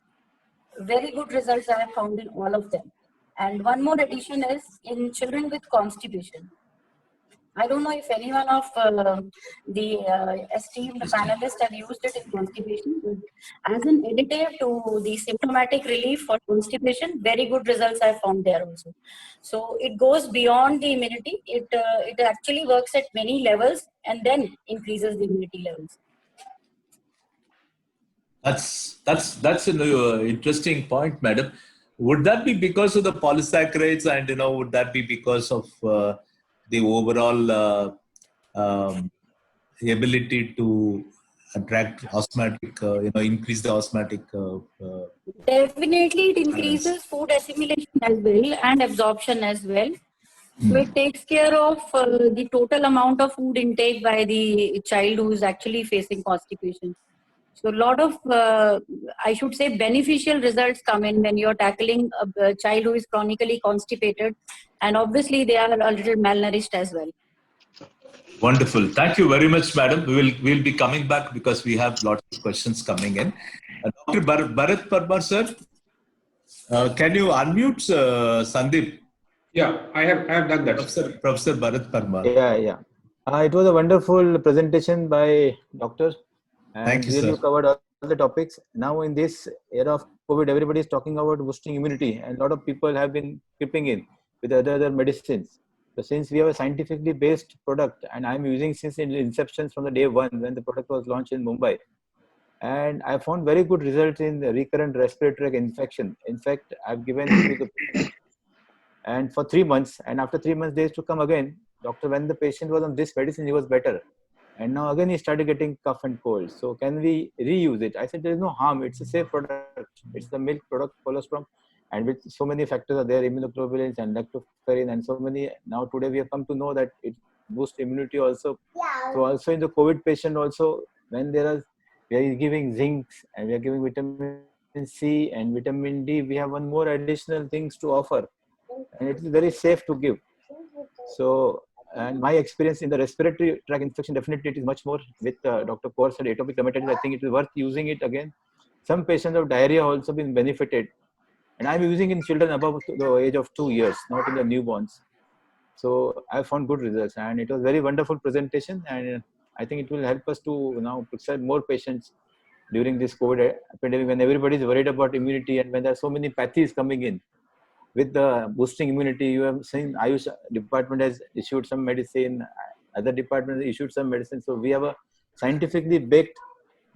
Very good results I have found in all of them. And one more addition is in children with constipation. I don't know if anyone of the esteemed panelists have used it in constipation, but as an additive to the symptomatic relief for constipation, very good results I found there also. So it goes beyond the immunity. It actually works at many levels and then increases the immunity levels. That's an interesting point, madam. Would that be because of the polysaccharides, and would that be because of the overall ability to attract osmotic, increase the osmotic? Definitely, it increases food assimilation as well and absorption as well. So it takes care of the total amount of food intake by the child who is actually facing constipation. So a lot of, I should say, beneficial results come in when you're tackling a child who is chronically constipated, and obviously they are a little malnourished as well. Wonderful. Thank you very much, madam. We'll be coming back because we have lots of questions coming in. Dr. Bharat Parmar, sir, can you unmute Sandeep? Yeah, I have done that. Professor Bharat Parmar. Yeah. It was a wonderful presentation by doctor. And thank you, really sir. Covered all the topics. Now in this era of COVID, everybody is talking about boosting immunity, and a lot of people have been creeping in with other medicines. So since we have a scientifically based product, and I'm using since inception from the day one when the product was launched in Mumbai, and I found very good results in the recurrent respiratory infection. In fact, I've given to the patient, and for 3 months, and after 3 months, they used to come again. Doctor, when the patient was on this medicine, he was better. And now again, he started getting cough and cold. So can we reuse it? I said, there is no harm. It's a safe product. It's the milk product, colostrum, and with so many factors are there, immunoglobulins and lactoferrin and so many. Now today we have come to know that it boosts immunity also. So also in the COVID patient also, when we are giving zinc and we are giving vitamin C and vitamin D, we have one more additional things to offer, and it is very safe to give. So, and my experience in the respiratory tract infection, definitely it is much more with Dr. Kaur said atopic dermatitis. I think it is worth using it again. Some patients of diarrhea also been benefited, and I'm using in children above the age of 2 years, not in the newborns. So I found good results, and it was very wonderful presentation, and I think it will help us to now prescribe more patients during this COVID epidemic when everybody is worried about immunity and when there are so many pathies coming in. With the boosting immunity, you have seen Ayush department has issued some medicine, other departments issued some medicine. So we have a scientifically baked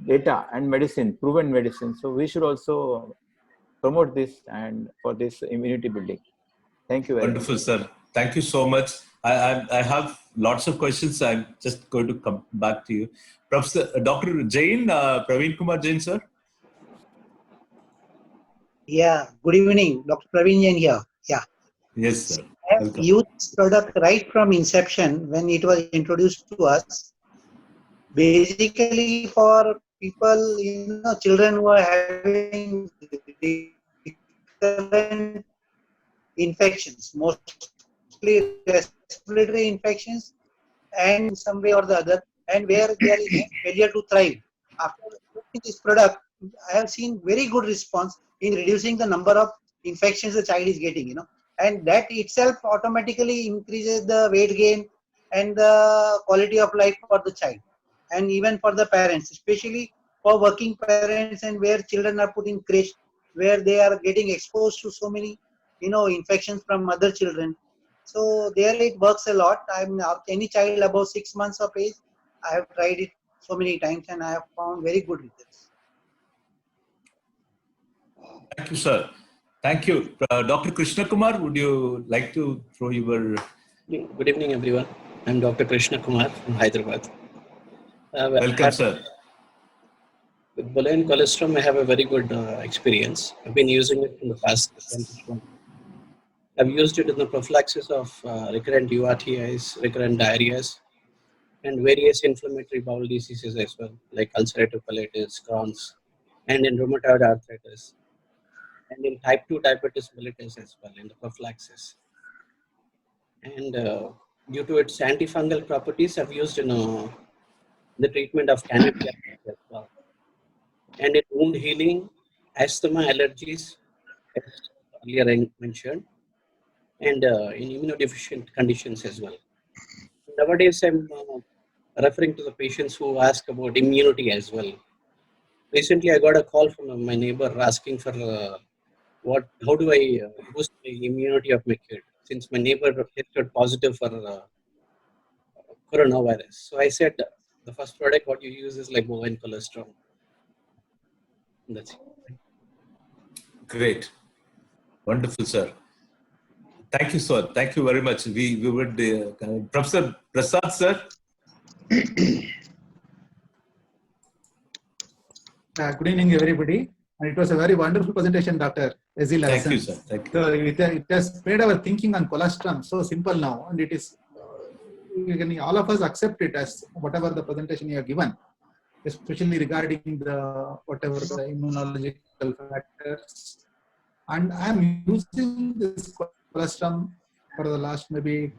data and medicine, proven medicine. So we should also promote this and for this immunity building. Thank you very much. Wonderful, sir. Thank you so much. I have lots of questions. I'm just going to come back to you. Professor Dr. Jain, Praveen Kumar Jain, sir. Yeah, good evening. Dr. Praveen Jain here. Yeah. Yes, sir. I have used this product right from inception when it was introduced to us. Basically for people, children who are having recurrent infections, mostly respiratory infections and some way or the other, and where there is failure to thrive. After using this product, I have seen very good response in reducing the number of infections the child is getting, and that itself automatically increases the weight gain and the quality of life for the child, and even for the parents, especially for working parents and where children are put in crèche, where they are getting exposed to so many, infections from other children. So there it works a lot. Any child above 6 months of age, I have tried it so many times and I have found very good results. Thank you, sir. Thank you. Dr. Krishna Kumar, would you like to throw your... Good evening, everyone. I'm Dr. Krishna Kumar from Hyderabad. Welcome, sir. With Bolian colostrum, I have a very good experience. I've been using it in the past 10 months. I've used it in the prophylaxis of recurrent URTIs, recurrent diarrheas, and various inflammatory bowel diseases as well, like ulcerative colitis, Crohn's, and in rheumatoid arthritis, and in type 2 diabetes mellitus as well, in the prophylaxis. And due to its antifungal properties, I've used in the treatment of candida as well. And in wound healing, asthma, allergies, as earlier I mentioned, and in immunodeficient conditions as well. Nowadays, I'm referring to the patients who ask about immunity as well. Recently, I got a call from my neighbor asking for how do I boost the immunity of my kid, since my neighbor tested positive for coronavirus. So I said, the first product what you use is like bovine colostrum. That's it. Great. Wonderful, sir. Thank you, sir. Thank you very much. We would, Professor Prasad, sir. Good evening, everybody. And it was a very wonderful presentation, Dr. Ezil. Thank you, sir. Thank you. So it has made our thinking on colostrum so simple now, and it is all of us accept it as whatever the presentation you have given, especially regarding the immunological factors. And I am using this colostrum for the last maybe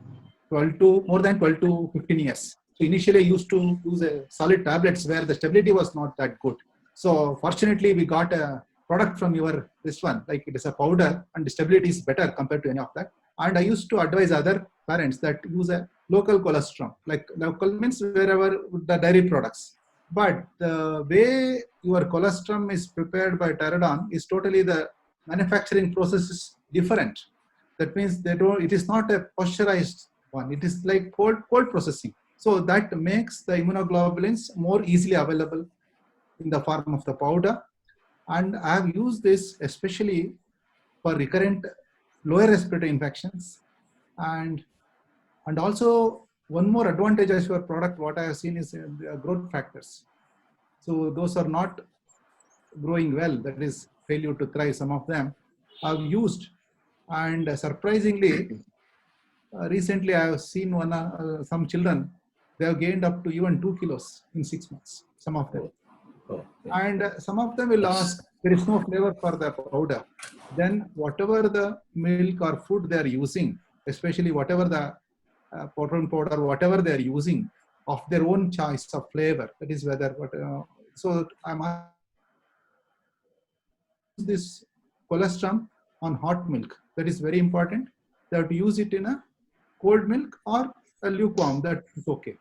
more than 12 to 15 years. So initially I used to use solid tablets where the stability was not that good. So fortunately we got a product from this one, like it is a powder and the stability is better compared to any of that. And I used to advise other parents that use a local colostrum, like local means wherever the dairy products. But the way your colostrum is prepared by Pteranodon is totally the manufacturing process is different. That means it is not a pasteurized one. It is like cold processing. So that makes the immunoglobulins more easily available in the form of the powder. And I have used this especially for recurrent lower respiratory infections. And also one more advantage of your product, what I have seen is growth factors. So those are not growing well, that is failure to thrive, some of them I've used. And surprisingly, recently I have seen some children, they have gained up to even 2 kilos in 6 months, some of them. And some of them will ask, there is no flavor for the powder, then whatever the milk or food they are using, especially whatever the protein powder, whatever they are using of their own choice of flavor, that is whether, so I'm this colostrum on hot milk. That is very important. They have to use it in a cold milk or a lukewarm. That is okay,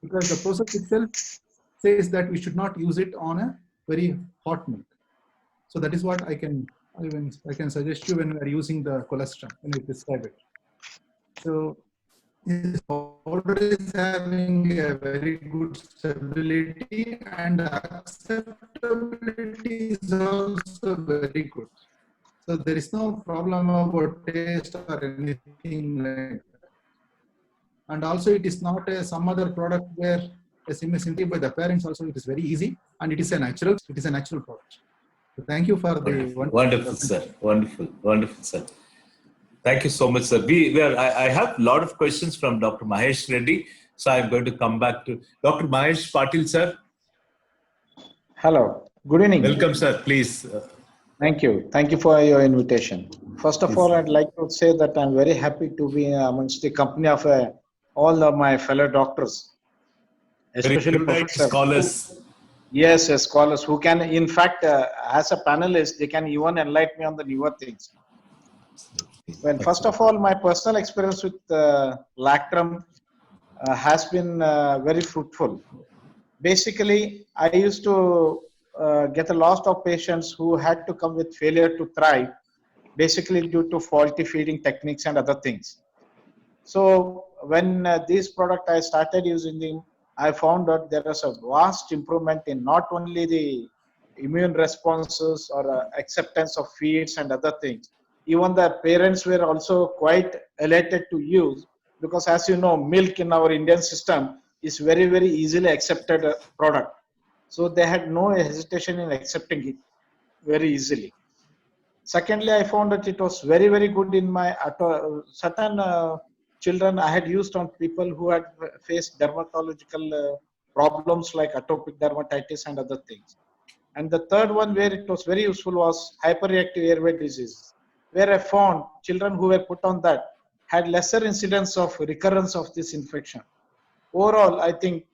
because the process itself says that we should not use it on a very hot milk. So that is what I can suggest you when we are using the colostrum, when we prescribe it. So this powder is having a very good stability, and acceptability is also very good. So there is no problem about taste or anything like that. And also it is not some other product where simply by the parents also it is very easy, and it is a natural product. So thank you for the wonderful sir. Wonderful sir. Thank you so much, sir. I have a lot of questions from Dr. Mahesh Reddy, so I'm going to come back to Dr. Mahesh Patil, sir. Hello. Good evening. Welcome, sir. Please. Thank you. Thank you for your invitation. First of all, I'd like to say that I'm very happy to be amongst the company of all of my fellow doctors, especially scholars. Yes, scholars who can, in fact, as a panelist, they can even enlighten me on the newer things. Well, first of all, my personal experience with Lactrum has been very fruitful. Basically, I used to get a lot of patients who had to come with failure to thrive, basically due to faulty feeding techniques and other things. So when this product I started using them, I found out there was a vast improvement in not only the immune responses or acceptance of feeds and other things. Even the parents were also quite elated to use, because as you know, milk in our Indian system is very, very easily accepted product. So they had no hesitation in accepting it very easily. Secondly, I found that it was very, very good in my certain children I had used on people who had faced dermatological problems like atopic dermatitis and other things. And the third one where it was very useful was hyperreactive airway disease, where I found children who were put on that had lesser incidence of recurrence of this infection. Overall, I think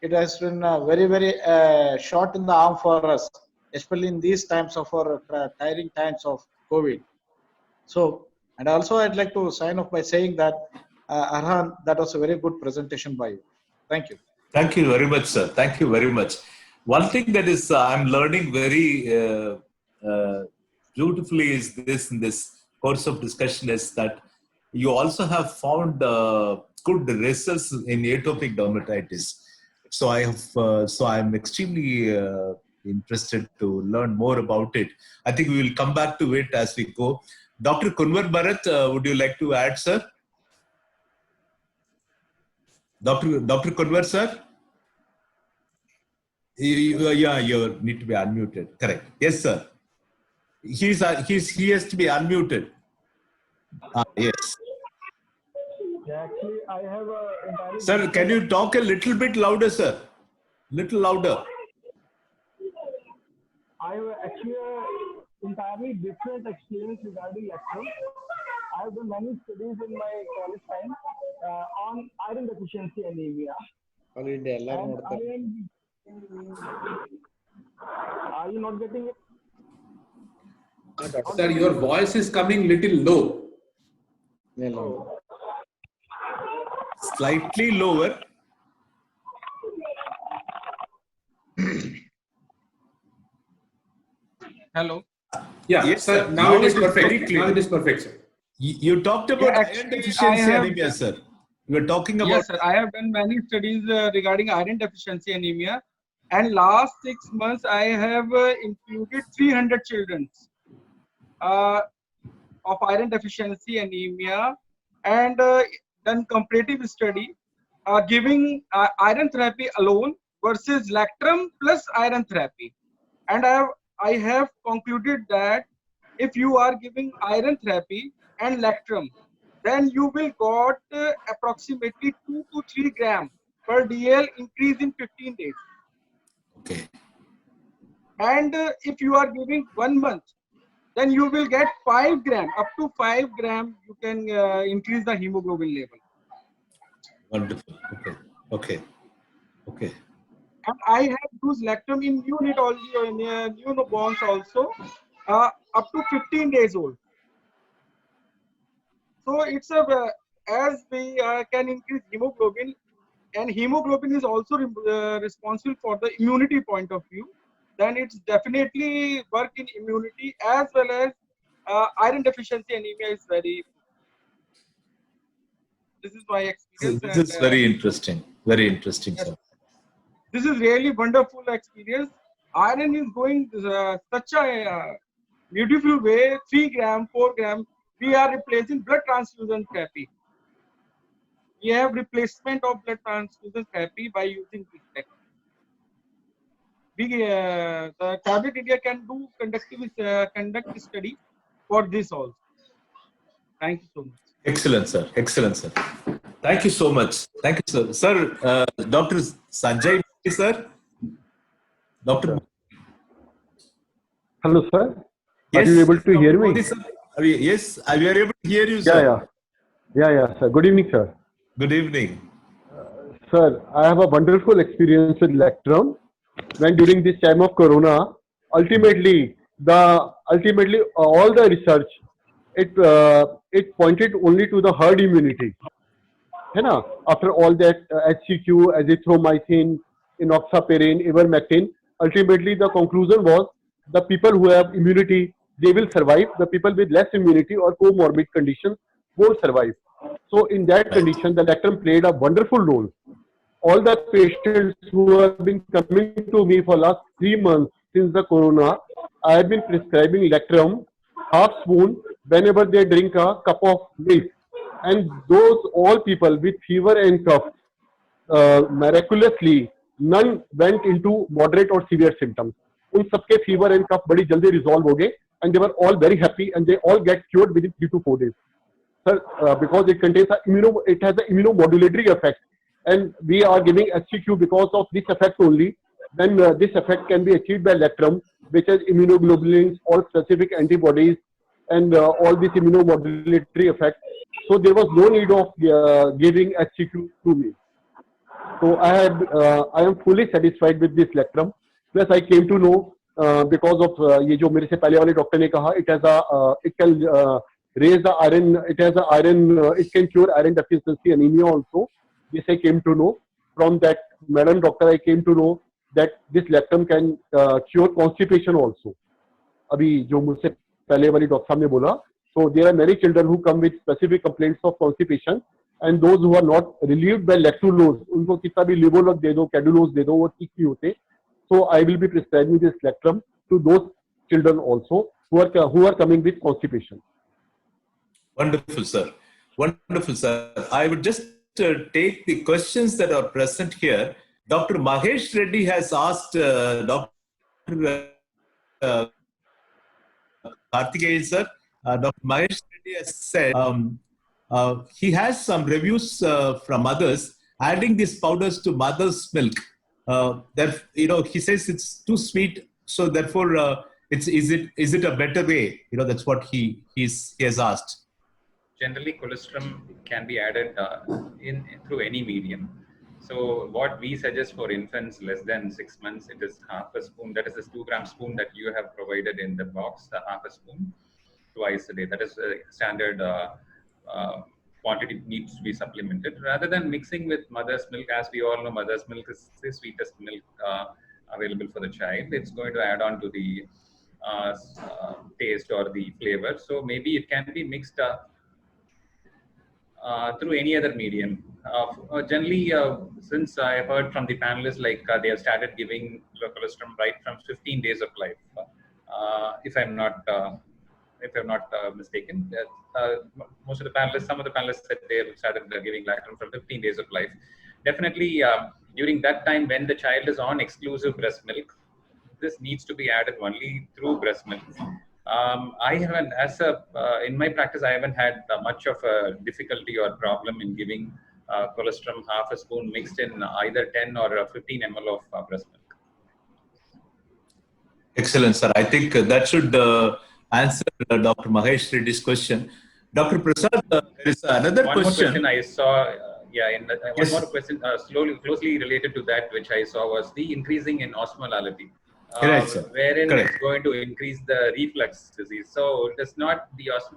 it has been very, very shot in the arm for us, especially in these times of our tiring times of COVID. So, and also I'd like to sign off by saying that, Arhan, that was a very good presentation by you. Thank you. Thank you very much, sir. Thank you very much. One thing that is I'm learning very beautifully is this in this course of discussion is that you also have found good results in atopic dermatitis. So I'm extremely interested to learn more about it. I think we will come back to it as we go. Dr. Kunwar Bharat, would you like to add, sir? Dr. Kunwar, sir? You need to be unmuted. Correct. Yes, sir. He has to be unmuted. Yes. Actually, I have a Sir, can you talk a little bit louder, sir? Little louder. I have actually an entirely different experience regarding Lactrum. I have done many studies in my college time on iron deficiency anemia. Are you not getting it? Sir, your voice is coming little low. Oh. Slightly lower. Hello. Yeah, yes, sir. Now it is perfect. Very clear. Now it is perfect, sir. You talked about iron deficiency anemia, sir. You were talking about. Yes, sir. I have done many studies regarding iron deficiency anemia, and last 6 months I have included 300 children of iron deficiency anemia, and done comparative study giving iron therapy alone versus Lactrum plus iron therapy, and I have concluded that if you are giving iron therapy and Lactrum, then you will got approximately 2 to 3 grams per DL increase in 15 days. Okay. And if you are giving 1 month, then you will get 5 gram, up to 5 gram, you can increase the hemoglobin level. Wonderful. Okay. And I have used Lactrum in neonatology or in newborns also, up to 15 days old. So it's as we can increase hemoglobin, and hemoglobin is also responsible for the immunity point of view, then it's definitely work in immunity as well as iron deficiency anemia is very. This is my experience. This is very interesting. Very interesting, yes, sir. This is really wonderful experience. Iron is going such a beautiful way. 3 gram, 4 gram. We are replacing blood transfusion therapy. We have replacement of blood transfusion therapy by using this technique. The Tablet India can do conduct study for this also. Thank you so much. Excellent, sir. Excellent, sir. Thank you so much. Thank you, sir. Sir, Dr. Sanjay, sir. Dr. Hello, sir. Yes. Are you able to hear me? Modi, sir. Yes, we are able to hear you, sir. Yeah, sir. Good evening, sir. Good evening. Sir, I have a wonderful experience with Lactrum. When during this time of Corona, ultimately all the research it pointed only to the herd immunity. After all that HCQ, azithromycin, enoxaparin, ivermectin, ultimately the conclusion was the people who have immunity, they will survive. The people with less immunity or comorbid conditions won't survive. So in that condition, the Lactrum played a wonderful role. All the patients who have been coming to me for last 3 months since the Corona, I have been prescribing Lactrum, half spoon, whenever they drink a cup of milk. And those all people with fever and cough, miraculously, none went into moderate or severe symptoms. उन सबके fever and cough बड़ी जल्दी resolve हो गए, and they were all very happy, and they all get cured within 3 to 4 days. Sir, because it contains it has an immunomodulatory effect, and we are giving HCQ because of this effect only. Then this effect can be achieved by Lactrum, which has immunoglobulins, all specific antibodies, and all this immunomodulatory effect. So there was no need of giving HCQ to me. So I am fully satisfied with this Lactrum. Plus I came to know because of ये जो मेरे से पहले वाले doctor ने कहा, it can raise the iron, it can cure iron deficiency anemia also. This I came to know from that madam doctor. I came to know that this Lactrum can cure constipation also. अभी जो मुझसे पहले वाली doctor साहब ने बोला, so there are many children who come with specific complaints of constipation, and those who are not relieved by lactulose, उनको कितना भी Livolog दे दो, Cadulose दे दो, वो ठीक नहीं होते. So I will be prescribing this Lactrum to those children also who are coming with constipation. Wonderful, sir. Wonderful, sir. I would just take the questions that are present here. Dr. Mahesh Reddy has asked Dr. Karthikeyan, sir. Dr. Mahesh Reddy has said he has some reviews from others adding these powders to mother's milk. That he says it's too sweet, so therefore is it a better way? That's what he has asked. Generally, colostrum can be added through any medium. So what we suggest for infants less than 6 months, it is half a spoon. That is a 2 gram spoon that you have provided in the box, the half a spoon twice a day. That is a standard quantity needs to be supplemented. Rather than mixing with mother's milk, as we all know, mother's milk is the sweetest milk available for the child. It's going to add on to the taste or the flavor. So maybe it can be mixed through any other medium. Generally, since I heard from the panelists, like they have started giving colostrum right from 15 days of life. If I'm not mistaken, most of the panelists, some of the panelists said they have started giving Lactrum from 15 days of life. Definitely, during that time when the child is on exclusive breast milk, this needs to be added only through breast milk. I haven't, in my practice, I haven't had much of a difficulty or problem in giving colostrum half a spoon mixed in either 10 or 15 ml of breast milk. Excellent, sir. I think that should answer Dr. Mahesh Reddy's question. Dr. Prasad, there is another One more question I saw, one more question closely related to that, which I saw was the increasing in osmolality. Correct, sir. Wherein Correct. it's going to increase the reflux disease. So it does not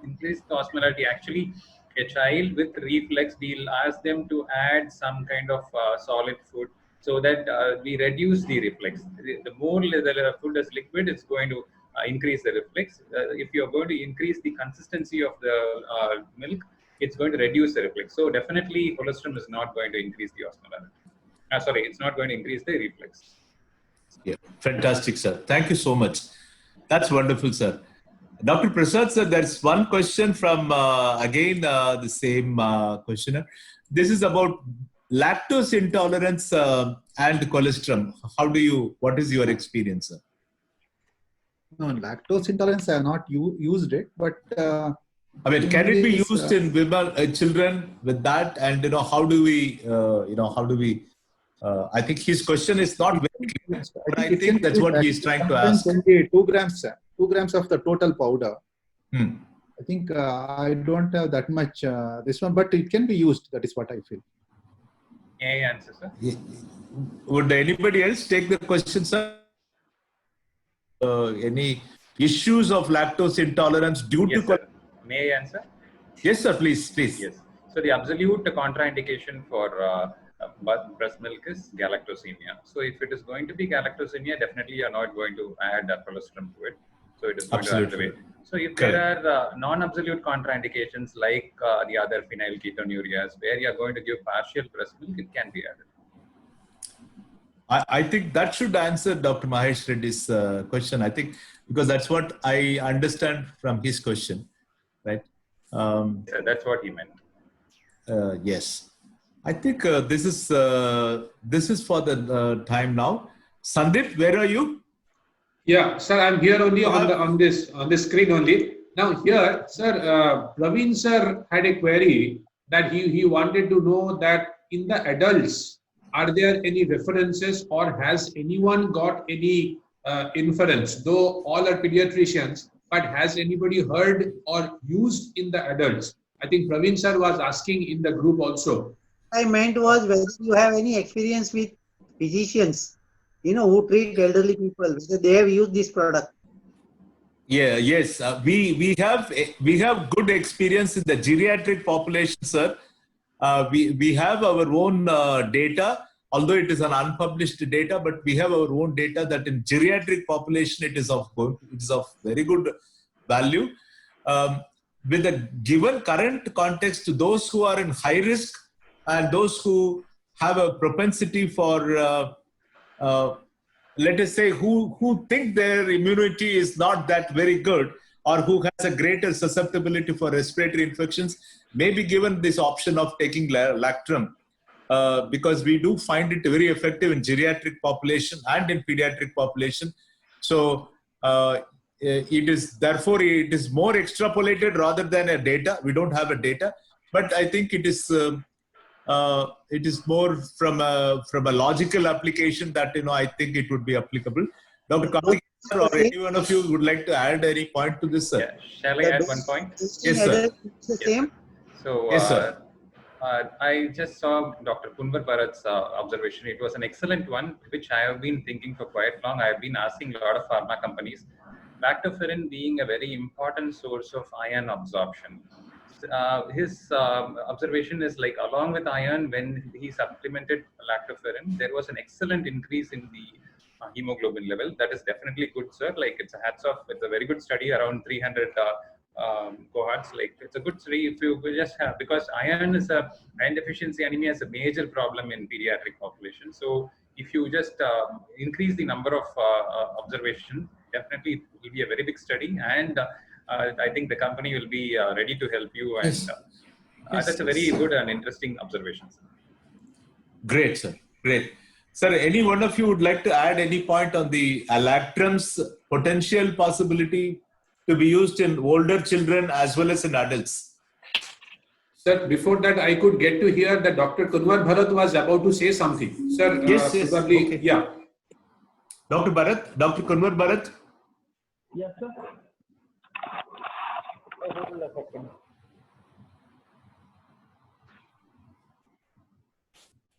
increase the osmolality. Actually, a child with reflux, we'll ask them to add some kind of solid food so that we reduce the reflux. The more the food is liquid, it's going to increase the reflux. If you're going to increase the consistency of the milk, it's going to reduce the reflux. So definitely colostrum is not going to increase the osmolality. It's not going to increase the reflux. Yeah, fantastic, sir. Thank you so much. That's wonderful, sir. Dr. Prasad, sir, there's one question from, the same questioner. This is about lactose intolerance and colostrum. What is your experience, sir? No, lactose intolerance, I have not used it, but I mean, can it be used in women, children with that? And, how do we, I think his question is not very clear, but I think that's what he's trying to ask. 2 grams of the total powder. I think I don't have that much this one, but it can be used. That is what I feel. May I answer, sir? Would anybody else take the question, sir? Any issues of lactose intolerance due to... Sir. May I answer? Yes, sir, please. Yes. So the absolute contraindication for breast milk is galactosemia. So if it is going to be galactosemia, definitely you are not going to add colostrum to it. So it is going to add the weight. So if there are non-absolute contraindications like the other phenylketonurias, where you are going to give partial breast milk, it can be added. I think that should answer Dr. Mahesh Reddy's question. I think because that's what I understand from his question, right? That's what he meant. Yes. I think this is for the time now. Sandeep, where are you? Yeah, sir, I'm here only on the screen only. Now here, sir, Praveen sir had a query that he wanted to know that in the adults, are there any references or has anyone got any inference? Though all are pediatricians, but has anybody heard or used in the adults? I think Praveen sir was asking in the group also. I meant was whether you have any experience with physicians, who treat elderly people, whether they have used this product. Yeah, yes, we have good experience in the geriatric population, sir. We have our own data, although it is an unpublished data, but we have our own data that in geriatric population it is of very good value. With a given current context, those who are in high risk and those who have a propensity for, let us say, who think their immunity is not that very good or who has a greater susceptibility for respiratory infections, may be given this option of taking Lactrum because we do find it very effective in geriatric population and in pediatric population. So it is more extrapolated rather than a data. We don't have a data, but I think it is more from a logical application that I think it would be applicable. Dr. Karthik or any one of you would like to add any point to this, sir? Yeah. Shall I add one point? Yes, sir. So yes, sir. I just saw Dr. Kunwar Bharat's observation. It was an excellent one, which I have been thinking for quite long. I have been asking a lot of pharma companies. Lactoferrin being a very important source of iron absorption. His observation is like along with iron, when he supplemented lactoferrin, there was an excellent increase in the hemoglobin level. That is definitely good, sir. Like it's a hats off. It's a very good study, around 300 cohorts. Like it's a good study if you just have, because iron deficiency anemia is a major problem in pediatric population. So if you just increase the number of observations, definitely it will be a very big study, and I think the company will be ready to help you. And that's a very good and interesting observation, sir. Great, sir. Great. Sir, any one of you would like to add any point on the Lactrum's potential possibility to be used in older children as well as in adults? Sir, before that, I could get to hear that Dr. Kunwar Bharat was about to say something. Sir, yes, probably, okay. yeah. Dr. Kunwar Bharat? Yes, sir. Hold a second.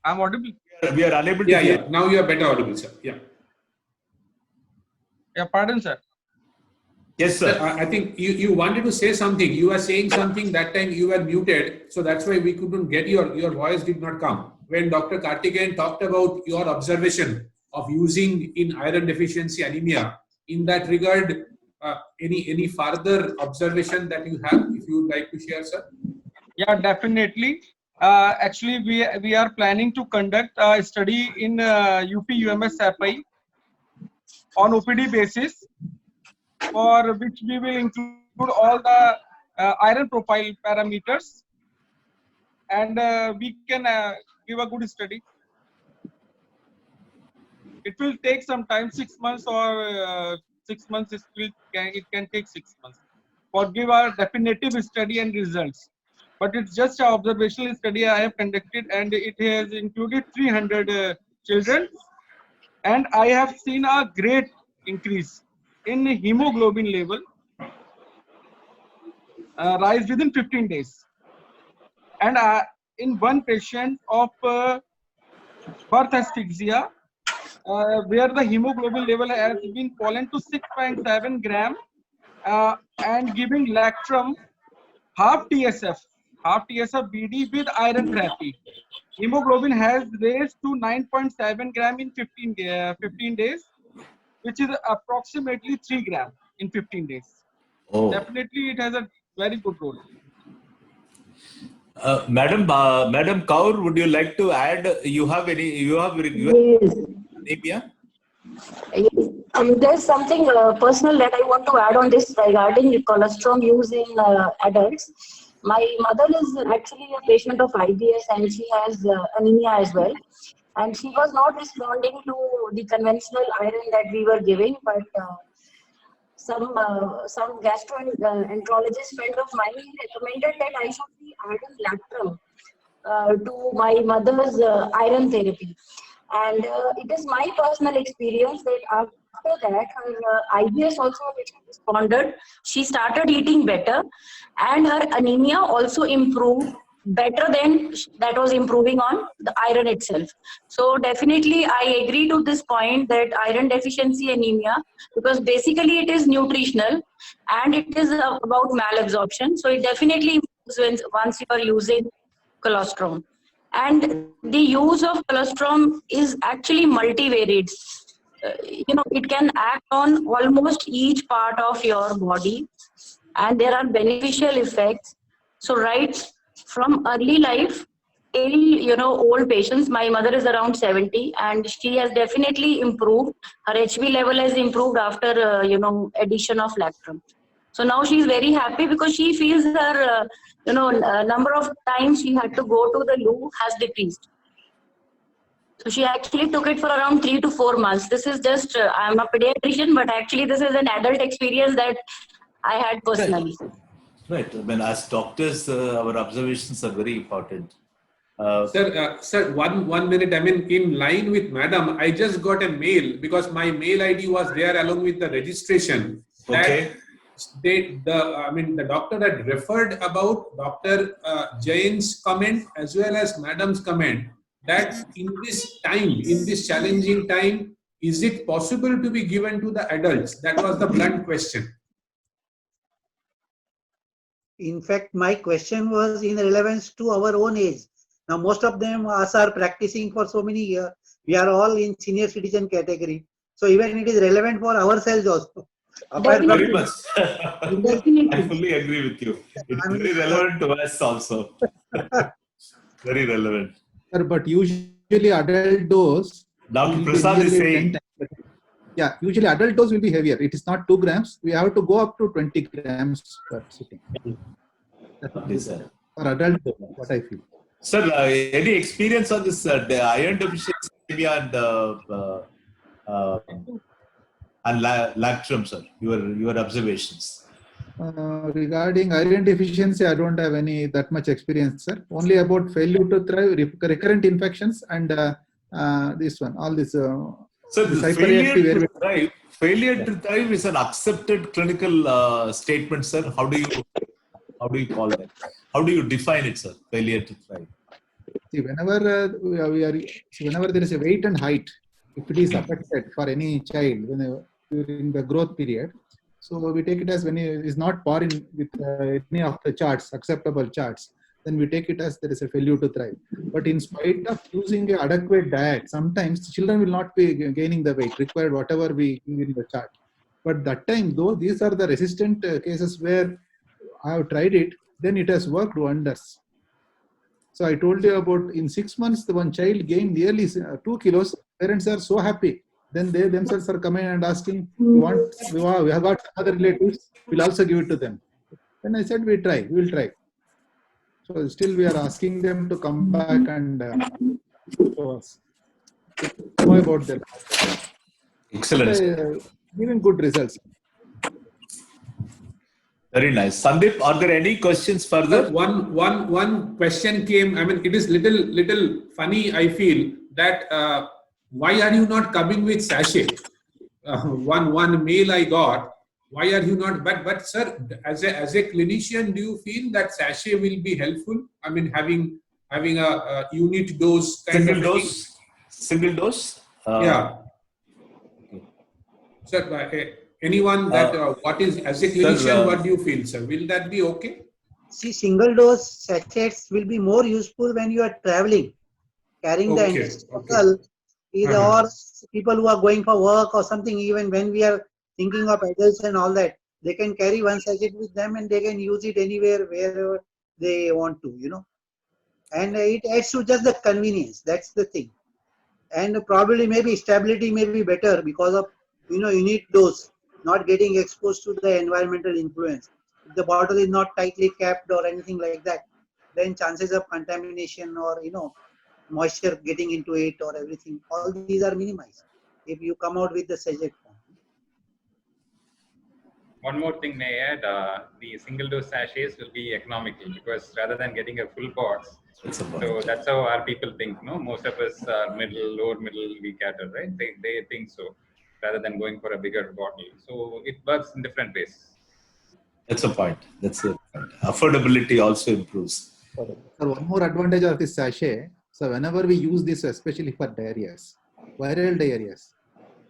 I'm audible. We are unable to Yeah, hear. yeah. Now you are better audible, sir. Yeah. Yeah, pardon, sir. Yes, Sir, sir. I think you wanted to say something. You were saying something that time you were muted. So that's why we couldn't get your voice did not come. When Dr. Karthikeyan talked about your observation of using in iron deficiency anemia, in that regard, any further observation that you have, if you would like to share, sir? Yeah, definitely. Actually, we are planning to conduct a study in UP UMS SAPI on OPD basis, for which we will include all the iron profile parameters, and we can give a good study. It will take some time, 6 months or 6 months. It can take 6 months for give a definitive study and results. But it's just an observational study I have conducted, and it has included 300 children, and I have seen a great increase in hemoglobin level, rise within 15 days. And in one patient of birth asphyxia, where the hemoglobin level has been fallen to 6.7 gram, and giving Lactrum half TSF BD with iron therapy, hemoglobin has raised to 9.7 gram in 15 days, which is approximately 3 gram in 15 days. Oh. Definitely, it has a very good role. Madam Kaur, would you like to add? You have Yes. anemia? Yes. There's something personal that I want to add on this regarding the colostrum use in adults. My mother is actually a patient of IBS, and she has anemia as well. And she was not responding to the conventional iron that we were giving, but some gastroenterologist friend of mine recommended that I should be adding Lactrum to my mother's iron therapy. And it is my personal experience that after that, her IBS also responded. She started eating better, and her anemia also improved better than that was improving on the iron itself. So definitely, I agree to this point that iron deficiency anemia, because basically it is nutritional and it is about malabsorption. So it definitely improves once you are using colostrum. And the use of colostrum is actually multivariate. It can act on almost each part of your body, and there are beneficial effects. So right from early life till old patients. My mother is around 70, and she has definitely improved. Her HB level has improved after addition of Lactrum. So now she's very happy because she feels her number of times she had to go to the loo has decreased. So she actually took it for around 3 to 4 months. This is just I'm a pediatrician, but actually this is an adult experience that I had personally. Right. I mean, as doctors, our observations are very important. Sir, one minute. I mean, in line with Madam, I just got a mail because my mail ID was there along with the registration. Okay. The doctor had referred about Dr. Jain's comment as well as Madam's comment that in this time, in this challenging time, is it possible to be given to the adults? That was the blunt question. In fact, my question was in relevance to our own age. Now, most of them are practicing for so many years. We are all in senior citizen category. So even it is relevant for ourselves also. Very much. I fully agree with you. It's very relevant to us also. Very relevant. Sir, but usually adult dose. Dr. Prasad is saying. Yeah, usually adult dose will be heavier. It is not 2 grams. We have to go up to 20 grams per sitting. Okay, sir. For adult dose, what I feel. Sir, any experience on this the iron deficiency and Lactrum, sir? Your observations. Regarding iron deficiency, I don't have any that much experience, sir. Only about failure to thrive, recurrent infections, and this one, all this. So the failure to thrive. Failure to thrive is an accepted clinical statement, sir. How do you call that? How do you define it, sir? Failure to thrive. See, whenever whenever there is a weight and height, if it is affected for any child during the growth period, so we take it as when it is not par in with any of the charts, acceptable charts, then we take it as there is a failure to thrive. But in spite of using an adequate diet, sometimes children will not be gaining the weight required, whatever we give in the chart. But that time, though, these are the resistant cases where I have tried it, then it has worked wonders. So I told you about in 6 months, the one child gained nearly 2 kilos. Parents are so happy. Then they themselves are coming and asking, we have got other relatives, we'll also give it to them. Then I said, we will try. So still we are asking them to come back and show us. Know about them. Excellent. Giving good results. Very nice. Sandeep, are there any questions further? One question came. I mean, it is little funny. I feel that why are you not coming with sachet? One mail I got. Why are you not? But sir, as a clinician, do you feel that sachet will be helpful? I mean, having a unit dose kind single of dose. Single dose. Yeah. Sir, anyone that what is as a clinician, what do you feel, sir? Will that be okay? See, single dose sachets will be more useful when you are traveling, carrying the antistocal, either or people who are going for work or something. Even when we are thinking of adults and all that, they can carry one sachet with them and they can use it anywhere, wherever they want to, you know. And it adds to just the convenience. That's the thing. And probably maybe stability may be better because of, you know, unit dose, not getting exposed to the environmental influence. If the bottle is not tightly capped or anything like that, then chances of contamination or, you know, moisture getting into it or everything, all these are minimized if you come out with the sachet form. One more thing may I add, the single dose sachets will be economical because rather than getting a full box, so that's how our people think, no? Most of us are lower middle, we cater, right? They think so, rather than going for a bigger bottle. So it works in different ways. That's a point. That's a point. Affordability also improves. So one more advantage of this sachet. So whenever we use this, especially for diarrheas, viral diarrheas,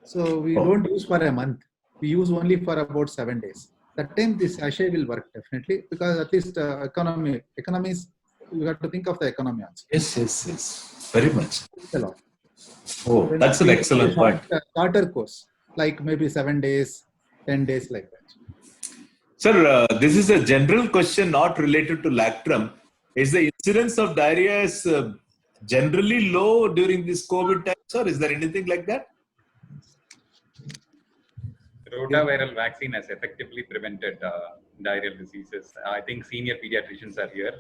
so we don't use for a month. We use only for about 7 days. That time this sachet will work definitely because at least economies, you have to think of the economy also. Yes. Very much. A lot. Oh, that's an excellent point. Starter course, like maybe 7 days, 10 days like that. Sir, this is a general question not related to Lactrum. Is the incidence of diarrhea generally low during this COVID time, sir? Is there anything like that? Rotaviral vaccine has effectively prevented diarrheal diseases. I think senior pediatricians are here.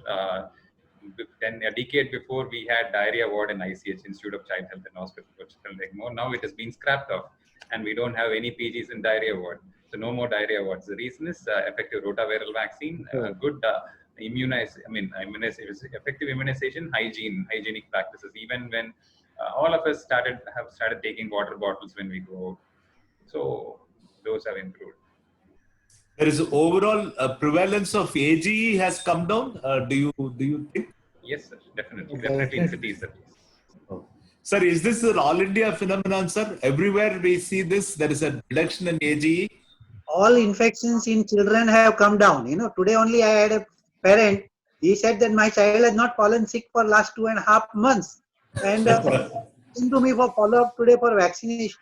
Then a decade before, we had diarrhea ward in ICH, Institute of Child Health and Hospital for Children ECMO. Now it has been scrapped off, and we don't have any PGs in diarrhea ward. So no more diarrhea wards. The reason is effective rotaviral vaccine, good effective immunization, hygienic practices. Even when all of us have started taking water bottles when we go out. So those have improved. There is overall prevalence of AGE has come down. Do you think? Yes, sir. Definitely in cities. Oh. Sir, is this an all India phenomenon, sir? Everywhere we see this, there is a reduction in AGE. All infections in children have come down. You know, today only I had a parent. He said that my child has not fallen sick for last 2.5 months, and came to me for follow-up today for vaccination.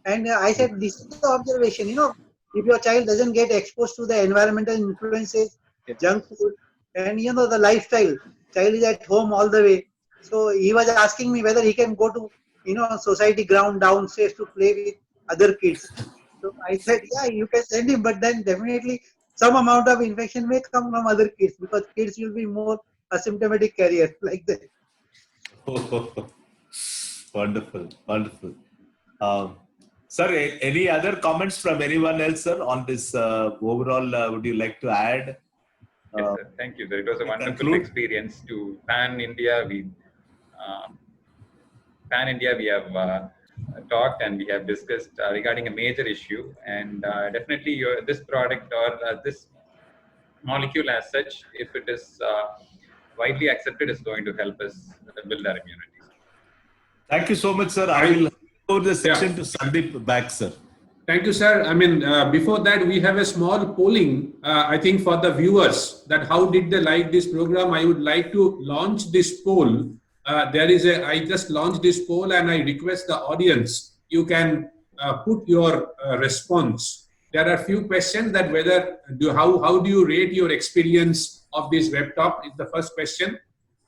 And I said, this is the observation. You know, if your child doesn't get exposed to the environmental influences, junk food, and you know the lifestyle, child is at home all the way. So he was asking me whether he can go to, you know, society ground downstairs to play with other kids. So I said, yeah, you can send him, but then definitely some amount of infection may come from other kids because kids will be more asymptomatic carriers like that. Wonderful. Sir, any other comments from anyone else, sir, on this overall? Would you like to add? Yes, sir. Thank you. It was a wonderful experience to pan India. We have talked and we have discussed regarding a major issue, and definitely this product or this molecule as such, if it is widely accepted, is going to help us build our immunity. Thank you so much, sir. I will hand over the session to Sandeep back, sir. Thank you, sir. I mean, before that, we have a small polling, I think, for the viewers, that how did they like this program. I would like to launch this poll. I just launched this poll, and I request the audience, you can put your response. There are a few questions that how do you rate your experience of this web talk is the first question.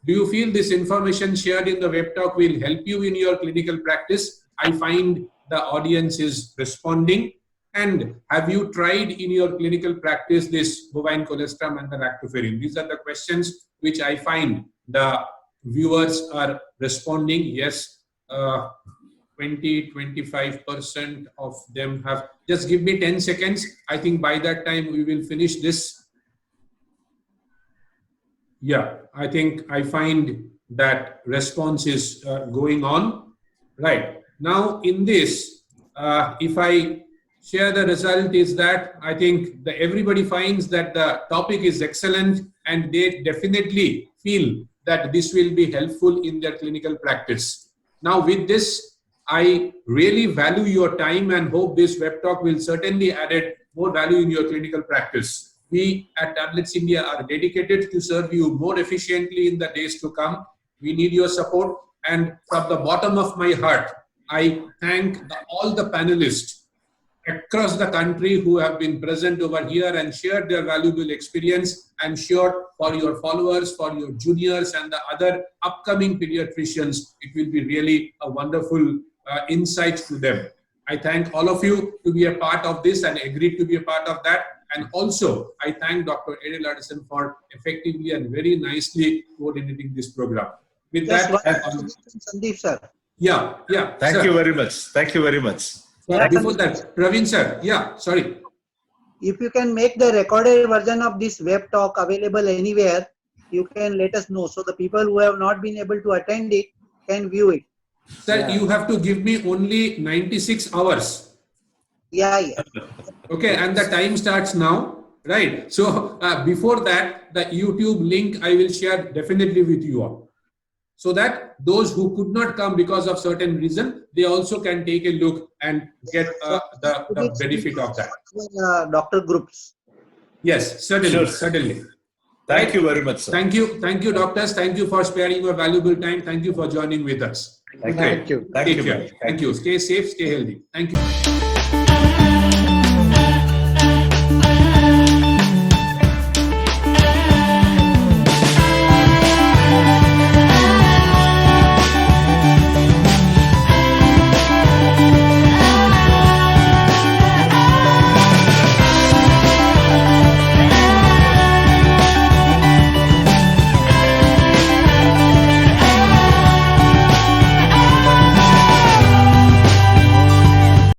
Do you feel this information shared in the web talk will help you in your clinical practice? I find the audience is responding. And have you tried in your clinical practice this bovine colostrum and the lactoferrin? These are the questions which I find the viewers are responding. Yes, 20-25% of them have. Just give me 10 seconds. I think by that time we will finish this. Yeah, I think I find that response is going on. Right. Now in this, if I share the result, is that I think that everybody finds that the topic is excellent, and they definitely feel that this will be helpful in their clinical practice. Now with this, I really value your time and hope this web talk will certainly add more value in your clinical practice. We at Tablets India are dedicated to serve you more efficiently in the days to come. We need your support, and from the bottom of my heart, I thank all the panelists across the country who have been present over here and shared their valuable experience. I'm sure for your followers, for your juniors and the other upcoming pediatricians, it will be really a wonderful insight to them. I thank all of you to be a part of this and agreed to be a part of that. And also, I thank Dr. Edel Addison for effectively and very nicely coordinating this program. With Just that, Sandeep sir. yeah. Thank you very much. Thank you very much. Before that, Praveen sir, yeah, sorry. If you can make the recorded version of this web talk available anywhere, you can let us know, so the people who have not been able to attend it can view it. Sir, you have to give me only 96 hours. Yeah. Okay, and the time starts now, right? So before that, the YouTube link I will share definitely with you all, so that those who could not come because of certain reason, they also can take a look and get the benefit of that. Doctor groups. Yes, certainly, Sure. certainly. Thank you very much, sir. Thank you, doctors. Thank you for sparing your valuable time. Thank you for joining with us. Thank you. Take care. Thank you. Stay safe, stay healthy. Thank you.